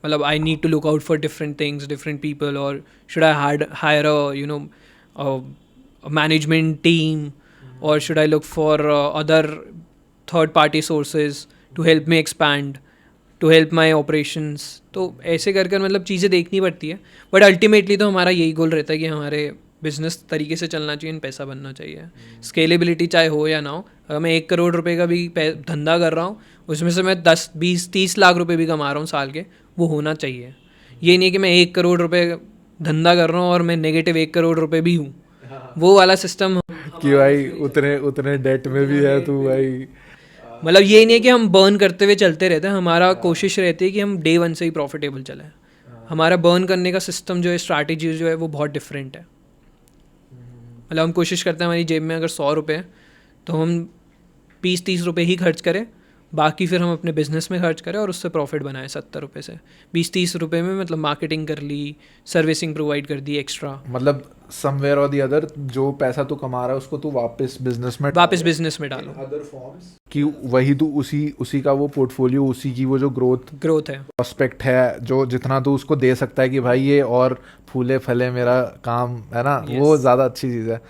मतलब I need to look out for different things, different people, और should I hire a you know management team, और should I look for other third party sources to help me expand, to help my operations. तो ऐसे कर कर मतलब चीज़ें देखनी पड़ती है, बट अल्टीमेटली तो हमारा यही गोल रहता है कि हमारे बिजनेस तरीके से चलना चाहिए एंड पैसा बनना चाहिए। स्केलेबिलिटी चाहे हो या ना हो, अगर मैं 1 करोड़ रुपए का भी धंधा कर रहा हूँ, उसमें से मैं 10 20 30 लाख रुपए भी कमा रहा हूँ साल के, वो होना चाहिए। ये नहीं कि मैं 1 करोड़ रुपए धंधा कर रहा हूँ और मैं नेगेटिव 1 करोड़ रुपए भी हूँ, वो वाला सिस्टम कि भाई उतने उतने डेट में भी है तू भाई। मतलब ये नहीं है कि हम बर्न करते हुए चलते रहते हैं, हमारा कोशिश रहती है कि हम डे 1 से ही प्रॉफिटेबल चलें। हमारा बर्न करने का सिस्टम जो है, स्ट्रैटेजी जो है, वो बहुत डिफरेंट है। मतलब हम कोशिश करते हैं हमारी जेब में अगर 100 रुपये हैं तो हम 20-30 रुपये ही खर्च करें, बाकी फिर हम अपने बिजनेस में खर्च करें और उससे प्रॉफिट बनाएं 70 रुपये से। 20-30 रुपये में मतलब मार्केटिंग कर ली, सर्विसिंग प्रोवाइड कर दी एक्स्ट्रा, मतलब समवेयर और द अदर जो पैसा तू कमा रहा है उसको तू वापस बिजनेस में डालो। अदर फॉर्म्स कि वही तू उसी का वो पोर्टफोलियो, उसी की वो जो ग्रोथ है, प्रोस्पेक्ट है, जो जितना तू उसको दे सकता है कि भाई ये और फूले फले मेरा काम है ना, वो ज़्यादा अच्छी चीज़ है।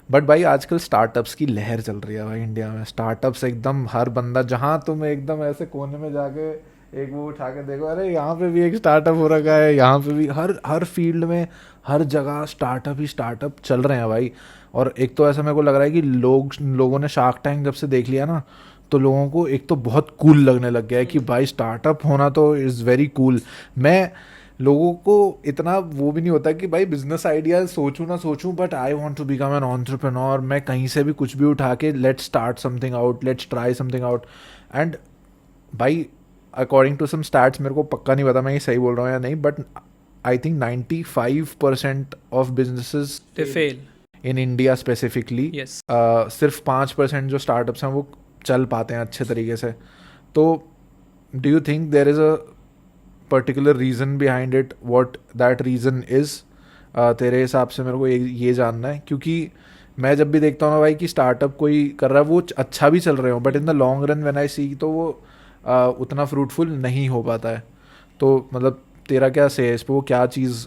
बट भाई आजकल स्टार्टअप्स की लहर चल रही है भाई इंडिया में। स्टार्टअप्स एकदम हर बंदा, जहाँ तुम एकदम ऐसे कोने में जाके एक वो उठा के देखो, अरे यहाँ पे भी एक स्टार्टअप हो रखा है, यहाँ पे भी हर फील्ड में हर जगह स्टार्टअप ही स्टार्टअप चल रहे हैं भाई। और एक तो ऐसा मेरे को लग रहा है कि लोगों ने शार्क टैंक जब से देख लिया ना, तो लोगों को एक तो बहुत कूल लगने लग गया है कि भाई स्टार्टअप होना तो इज़ वेरी कूल। मैं लोगों को इतना वो भी नहीं होता कि भाई बिजनेस आइडिया सोचूं ना सोचूं, but I want to become an entrepreneur. मैं कहीं से भी कुछ भी उठा के let's start something out, let's try something out. And भाई अकॉर्डिंग टू सम स्टैट्स, मेरे को पक्का नहीं पता मैं ये सही बोल रहा हूँ या नहीं, but I think 95% of businesses they fail in India specifically. सिर्फ 5% जो स्टार्टअप्स हैं वो चल पाते हैं अच्छे तरीके से। तो do you think there is a particular reason behind it, what that reason is? तेरे हिसाब से मेरे को ये जानना है, क्योंकि मैं जब भी देखता हूँ ना भाई कि स्टार्टअप कोई कर रहा है वो अच्छा भी चल रहे हो, but in the long run when I see तो वो उतना फ्रूटफुल नहीं हो पाता है। तो मतलब तेरा क्या से है इस पर, वो क्या चीज़,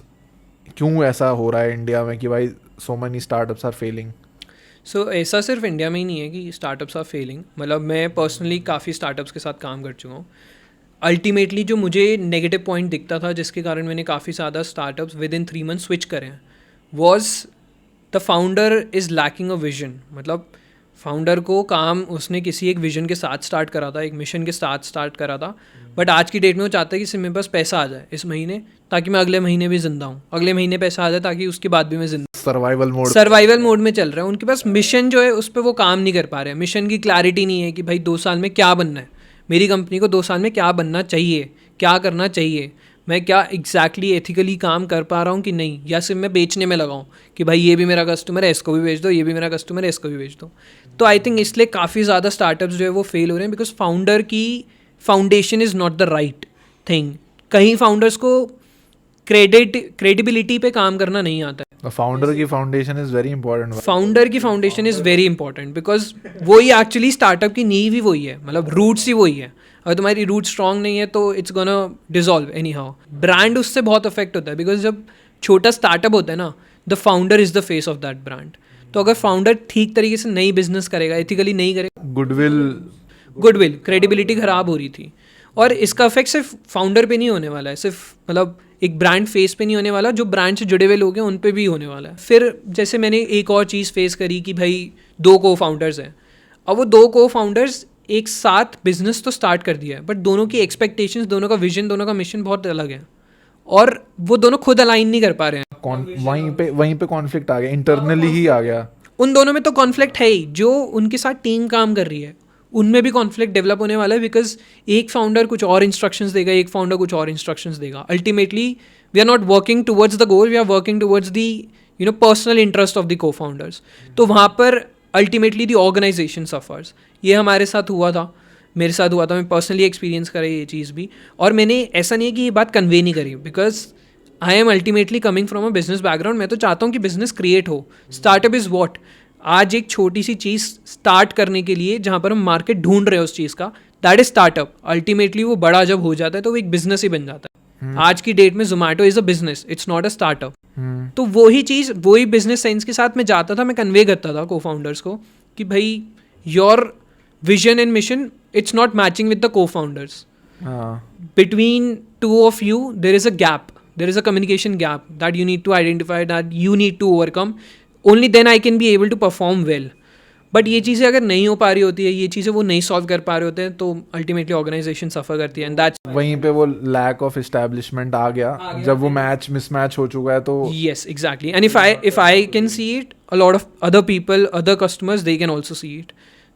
क्यों ऐसा हो रहा है इंडिया में कि भाई so many startups are failing? So ऐसा सिर्फ इंडिया में ही नहीं है कि स्टार्टअप्स आर फेलिंग। मतलब मैं पर्सनली काफ़ी स्टार्टअप्स के साथ काम कर चुका हूँ। अल्टीमेटली जो मुझे नेगेटिव पॉइंट दिखता था, जिसके कारण मैंने काफ़ी ज़्यादा startups with in 3 month switch करे हैं, was the founder is lacking a vision. मतलब फाउंडर को काम उसने किसी एक विजन के साथ स्टार्ट करा था, एक मिशन के साथ स्टार्ट करा था, बट आज की डेट में वो चाहता है कि सिर्फ मेरे पास पैसा आ जाए इस महीने, ताकि मैं अगले महीने भी जिंदा हूँ, अगले महीने पैसा आ जाए ताकि उसके बाद भी मैं जिंदा। सर्वाइवल मोड में चल रहा है। उनके पास मिशन जो है उस पर वो काम नहीं कर पा रहे हैं। मिशन की क्लैरिटी नहीं है कि भाई 2 साल में क्या बनना है, मेरी कंपनी को 2 साल में क्या बनना चाहिए, क्या करना चाहिए, मैं क्या एग्जैक्टली एथिकली काम कर पा रहा हूँ कि नहीं, या सिर्फ मैं बेचने में लगाऊँ कि भाई ये भी मेरा कस्टमर है इसको भी बेच दो, ये भी मेरा कस्टमर है इसको भी बेच दो। तो आई थिंक इसलिए काफ़ी ज़्यादा स्टार्टअप्स जो है वो फेल हो रहे हैं, बिकॉज फाउंडर की foundation is not the right thing. कहीं फाउंडर्स को क्रेडिबिलिटी पे काम करना नहीं आता है। फाउंडर की foundation is very important. Founder की foundation is very important, because वही एक्चुअली स्टार्टअप की नींव ही वही है, मतलब रूट्स ही वही है। अगर तुम्हारी रूट स्ट्रांग नहीं है तो it's gonna dissolve any how. Brand उससे बहुत अफेक्ट होता है, बिकॉज जब छोटा स्टार्टअप होता है ना, the founder is the face of that brand. तो अगर फाउंडर ठीक तरीके से नहीं बिजनेस करेगा, एथिकली नहीं करेगा, गुडविल क्रेडिबिलिटी खराब हो रही थी। और इसका इफेक्ट सिर्फ फाउंडर पे नहीं होने वाला है, सिर्फ मतलब एक ब्रांड फेस पे नहीं होने वाला, जो ब्रांड से जुड़े हुए लोग हैं उन पे भी होने वाला है। फिर जैसे मैंने एक और चीज़ फेस करी कि भाई 2 को फाउंडर्स हैं, अब वो 2 को फाउंडर्स एक साथ बिजनेस तो स्टार्ट कर दिया है, बट दोनों की एक्सपेक्टेशंस, दोनों का विजन, दोनों का मिशन बहुत अलग है, और वो दोनों खुद अलाइन नहीं कर पा रहे हैं। वहीं पे कॉन्फ्लिक्ट आ गया, इंटरनली ही आ गया। उन दोनों में तो कॉन्फ्लिक्ट है ही, जो उनके साथ टीम काम कर रही है उनमें भी कॉन्फ्लिक्ट डेवलप होने वाला है, बिकॉज एक फाउंडर कुछ और इंस्ट्रक्शंस देगा, एक फाउंडर कुछ और इंस्ट्रक्शंस देगा। Ultimately we are not working towards the goal, we are working towards the personal interest of the co founders. तो वहाँ पर अल्टीमेटली द ऑर्गेनाइजेशन सफर्स। ये हमारे साथ हुआ था, मेरे साथ हुआ था, मैं पर्सनली एक्सपीरियंस करा ये चीज़ भी। और मैंने ऐसा नहीं है कि ये बात कन्वे नहीं करी, because I am ultimately coming from a business background. मैं तो चाहता हूँ कि बिजनेस क्रिएट हो। स्टार्टअप इज़ वॉट, आज एक छोटी सी चीज़ स्टार्ट करने के लिए जहाँ पर हम मार्केट ढूंढ रहे हैं उस चीज़ का, दैट इज स्टार्टअप। अल्टीमेटली वो बड़ा जब हो जाता है तो वो एक बिजनेस ही बन जाता है। आज की डेट में Zomato is a business, it's not a startup. तो वही चीज़, वही बिजनेस सेंस के साथ मैं जाता था, मैं कन्वे करता था को फाउंडर्स को कि भाई your vision and mission it's not matching with the co founders. Between 2 of you there is a gap, there is a communication gap that you need to identify, that you need to overcome. Only then I can be able to perform well. But ये चीज़ें अगर नहीं हो पा रही होती है, ये चीज़ें वो नहीं सॉल्व कर पा रहे होते हैं, तो अल्टीमेटली ऑर्गेनाइजेशन सफ़र करती है। एंड दैट्स वहीं पे वो लैक ऑफ एस्टैब्लिशमेंट आ गया जब वो मैच मिसमैच हो चुका है। तो yes exactly. And if I can see it, a lot of other people, other customers, they can also see it.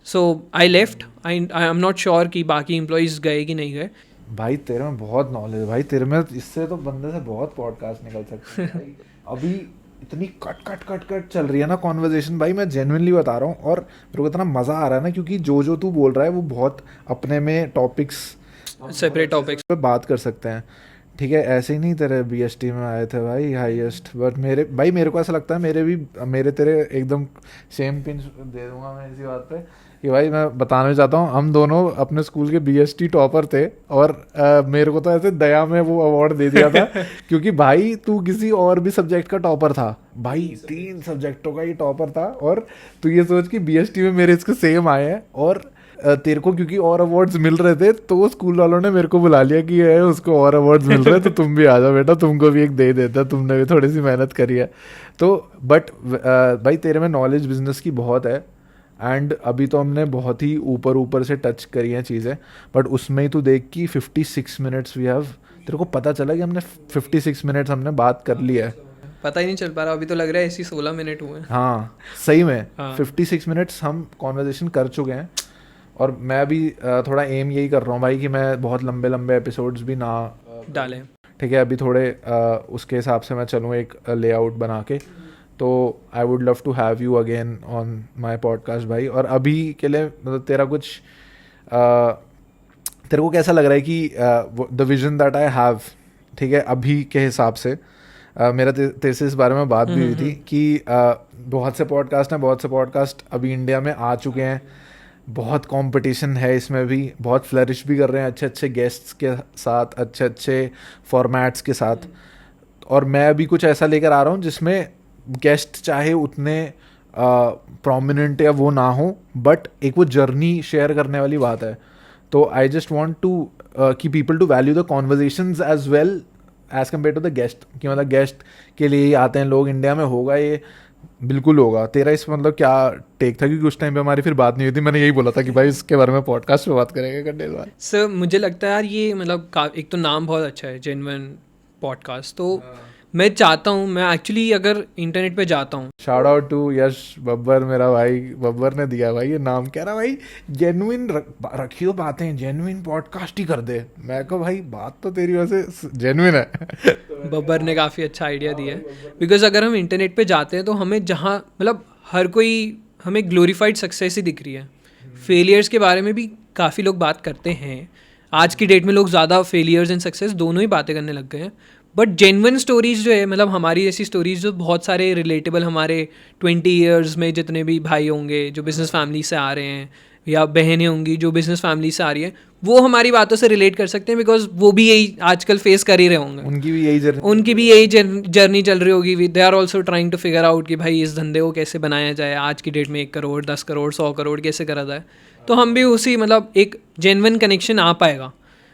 So I left. I am not sure कि बाकी employees गए कि नहीं गए। भाई तेरे में बहुत नॉलेज है भाई, तेरे में इससे तो बंदे से बहुत पॉडकास्ट निकल सकते हैं भाई। अभी इतनी कट चल रही है ना कॉन्वर्जेशन भाई, मैं जेन्युइनली बता रहा हूँ। और मेरे को इतना मज़ा आ रहा है ना, क्योंकि जो तू बोल रहा है वो बहुत अपने में टॉपिक्स, सेपरेट टॉपिक्स पे बात कर सकते हैं। ठीक है, ऐसे ही नहीं तेरे BST में आए थे भाई हाईएस्ट, बट मेरे को ऐसा लगता है मेरे तेरे एकदम सेम पिन दे दूंगा मैं इसी बात पे कि भाई मैं बताना चाहता हूँ, हम दोनों अपने स्कूल के BST टॉपर थे। और मेरे को तो ऐसे दया में वो अवार्ड दे दिया था क्योंकि भाई तू किसी और भी सब्जेक्ट का टॉपर था भाई, 3 सब्जेक्टों का ही टॉपर था। और तू ये सोच कि BST में मेरे इसके सेम आए हैं, और तेरे को क्योंकि और अवार्ड्स मिल रहे थे तो स्कूल वालों ने मेरे को बुला लिया कि ये उसको और अवार्ड्स मिल रहे हैं तो तुम भी आ जाओ बेटा, तुमको भी एक दे देता, तुमने भी थोड़ी सी मेहनत करी है। तो बट भाई तेरे में नॉलेज बिजनेस की बहुत है, एंड अभी तो हमने बहुत ही ऊपर से टच करी हैं चीज़ें, बट उसमें ही तू देख कि 56 मिनट्स वी हैव, तेरे को पता चला कि हमने 56 मिनट्स हमने बात कर ली है। पता ही नहीं चल पा रहा, अभी तो लग रहा है ऐसी 16 मिनट हुए हैं। हाँ सही में हाँ। 56 मिनट्स हम कॉन्वर्जेशन कर चुके हैं। और मैं भी थोड़ा एम यही कर रहा हूँ भाई कि मैं बहुत लंबे एपिसोड्स भी ना डालें। ठीक है, अभी थोड़े उसके हिसाब से मैं चलूँ एक लेआउट बना के। तो I would love to have you again on my podcast भाई। और अभी के लिए मतलब तेरा कुछ तेरे को कैसा लग रहा है कि the vision that I have, ठीक है, अभी के हिसाब से मेरा तेरे से इस बारे में बात भी हुई थी कि बहुत से पॉडकास्ट अभी इंडिया में आ चुके हैं, बहुत कंपटीशन है इसमें भी, बहुत फ्लरिश भी कर रहे हैं अच्छे गेस्ट्स के साथ, अच्छे फॉर्मेट्स के साथ। और मैं अभी कुछ ऐसा लेकर आ रहा हूँ जिसमें गेस्ट चाहे उतने प्रोमिनेंट या वो ना हो, बट एक वो जर्नी शेयर करने वाली बात है। तो आई जस्ट वॉन्ट टू की people to value the conversations as well as compare to the guest, कि मतलब गेस्ट के लिए ही आते हैं लोग, इंडिया में होगा ये बिल्कुल होगा। तेरा इस मतलब क्या टेक था, क्योंकि उस टाइम पे हमारी फिर बात नहीं हुई थी, मैंने यही बोला था कि भाई इसके बारे में पॉडकास्ट में बात करेंगे कंटेंट बार। सर मुझे लगता है यार ये मतलब एक तो नाम बहुत अच्छा है जेन्युइन पॉडकास्ट, तो मैं चाहता हूँ, मैं एक्चुअली अगर इंटरनेट पे जाता हूँ, शाउट आउट टू यश बब्बर, मेरा भाई बब्बर ने दिया भाई ये नाम, कह रहा भाई जेन्युइन रखियो बातें, जेन्युइन पॉडकास्ट ही कर दे। मैं कहा भाई बात तो तेरी वैसे जेन्युइन है। बब्बर ने काफ़ी अच्छा आइडिया दिया है। बिकॉज अगर हम इंटरनेट पे जाते हैं तो हमें जहाँ मतलब हर कोई हमें ग्लोरीफाइड सक्सेस ही दिख रही है। फेलियर्स के बारे में भी काफ़ी लोग बात करते हैं। आज की डेट में लोग ज़्यादा फेलियर्स एंड सक्सेस दोनों ही बातें करने लग गए हैं। बट जेन्युइन स्टोरीज जो है, मतलब हमारी ऐसी स्टोरीज जो बहुत सारे रिलेटेबल, हमारे 20 ईयर्स में जितने भी भाई होंगे जो बिजनेस फैमिली से आ रहे हैं, या बहनें होंगी जो बिजनेस फैमिली से आ रही है, वो हमारी बातों से रिलेट कर सकते हैं। बिकॉज वो भी यही आजकल फेस कर ही रहे होंगे, उनकी भी यही जर्नी चल रही होगी। They are also trying to figure out कि भाई इस धंधे को कैसे बनाया जाए, आज की डेट में 1 करोड़ 10 करोड़ 100 करोड़ कैसे करा जाए। तो हम भी उसी, मतलब एक जेन्युइन कनेक्शन आ पाएगा,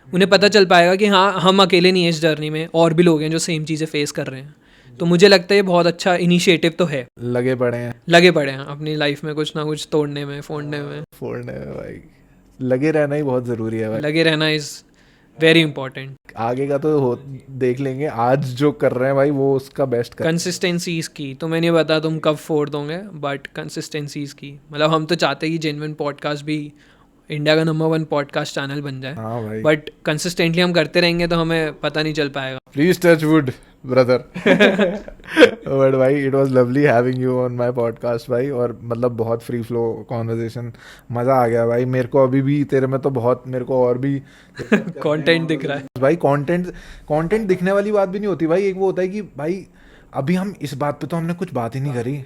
उन्हें पता चल पाएगा कि हाँ हम अकेले नहीं हैं इस जर्नी में, और भी लोग हैं जो सेम चीज़ें फेस कर रहे हैं। तो मुझे लगता है ये बहुत अच्छा इनिशिएटिव तो है। लगे पड़े हैं अपनी लाइफ में कुछ ना कुछ तोड़ने में, फोड़ने में भाई। लगे रहना ही बहुत ज़रूरी है भाई। लगे रहना इज़ वेरी इंपॉर्टेंट। आगे का तो देख लेंगे, आज जो कर रहे हैं भाई वो उसका बेस्ट कर। कंसिस्टेंसी इज़ की। तो मैं नहीं बता तुम कब फोड़ दोगे, बट कंसिस्टेंसी इज़ की। मतलब हम तो चाहते हैं कि जेन्युइन पॉडकास्ट भी इंडिया का नंबर 1 पॉडकास्ट चैनल बन जाए। हाँ भाई, बट कंसिस्टेंटली हम करते रहेंगे तो हमें पता नहीं चल पाएगा। Please touch wood brother. But भाई it was lovely having you on my podcast भाई, और मतलब बहुत फ्री फ्लो कॉन्वर्जेशन, मज़ा आ गया भाई मेरे को। अभी भी तेरे में तो बहुत मेरे को और भी कंटेंट दिख रहा है भाई। कंटेंट दिखने वाली बात भी नहीं होती भाई। एक वो होता है कि भाई अभी हम इस बात पे तो हमने कुछ बात ही नहीं करी,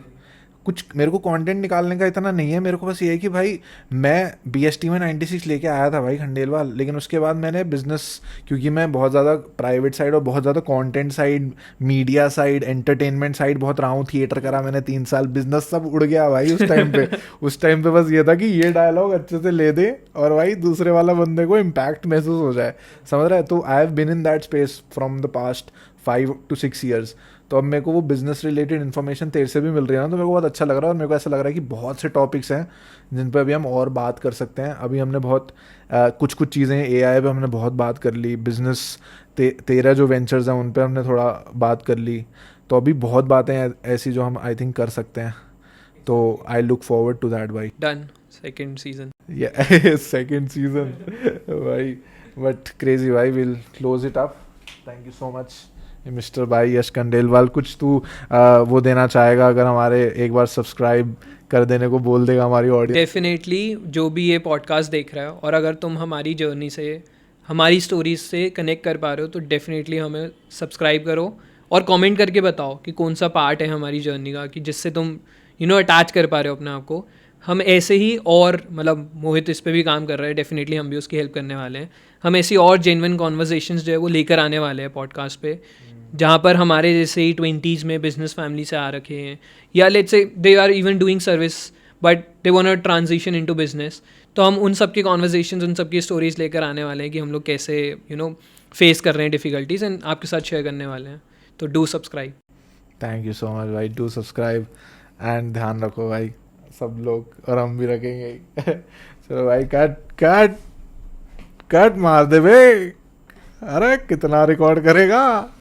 कुछ मेरे को कंटेंट निकालने का इतना नहीं है। मेरे को बस ये है कि भाई मैं BST में 96 लेके आया था भाई खंडेलवाल, लेकिन उसके बाद मैंने बिजनेस, क्योंकि मैं बहुत ज़्यादा प्राइवेट साइड और बहुत ज़्यादा content side, media side, entertainment side बहुत रहा हूँ। थिएटर करा मैंने 3 साल, बिजनेस सब उड़ गया भाई उस टाइम पे। उस टाइम पे बस ये था कि ये डायलॉग अच्छे से ले दे और भाई दूसरे वाला बंदे को इम्पैक्ट महसूस हो जाए, समझ रहा है। तो I have been in that space from the past 5 to 6 years। तो अब मेरे को वो बिजनेस रिलेटेड इन्फॉर्मेशन तेरे से भी मिल रही है ना, तो मेरे को बहुत अच्छा लग रहा है। और मेरे को ऐसा लग रहा है कि बहुत से टॉपिक्स हैं जिन पे अभी हम और बात कर सकते हैं। अभी हमने बहुत कुछ चीज़ें AI पे हमने बहुत बात कर ली, बिजनेस तेरा जो वेंचर्स हैं उन पे हमने थोड़ा बात कर ली। तो अभी बहुत बातें ऐसी जो हम आई थिंक कर सकते हैं। तो I look forward to that भाई। Done, second season. Second season भाई, बट क्रेजी भाई, will close it up. Thank you so much mister भाई यश खंडेलवाल। कुछ तू वो देना चाहेगा, अगर हमारे एक बार सब्सक्राइब कर देने को बोल देगा हमारी ऑडियंस? डेफिनेटली, जो भी ये पॉडकास्ट देख रहा है और अगर तुम हमारी जर्नी से, हमारी स्टोरीज से कनेक्ट कर पा रहे हो, तो डेफिनेटली हमें सब्सक्राइब करो और कमेंट करके बताओ कि कौन सा पार्ट है हमारी जर्नी का कि जिससे तुम अटैच कर पा रहे हो अपने आप को। हम ऐसे ही, और मतलब मोहित इस पे भी काम कर रहा है, डेफिनेटली हम भी उसकी हेल्प करने वाले हैं। हम ऐसी और जेन्युइन कॉन्वर्जेशंस जो है वो लेकर आने वाले हैं पॉडकास्ट पे, जहाँ पर हमारे जैसे ही 20s में बिजनेस फैमिली से आ रखे हैं, या let's say they are even doing service but they want to transition into business. तो हम उन सब की कॉन्वर्जेशंस, उन सब की स्टोरीज लेकर आने वाले हैं कि हम लोग कैसे फेस कर रहे हैं डिफ़िकल्टीज, एंड आपके साथ शेयर करने वाले हैं। तो do subscribe. Thank you so much भाई, डू सब्सक्राइब एंड ध्यान रखो भाई सब लोग, और हम भी रखेंगे। चलो भाई, कट मार दे बे। अरे कितना रिकॉर्ड करेगा।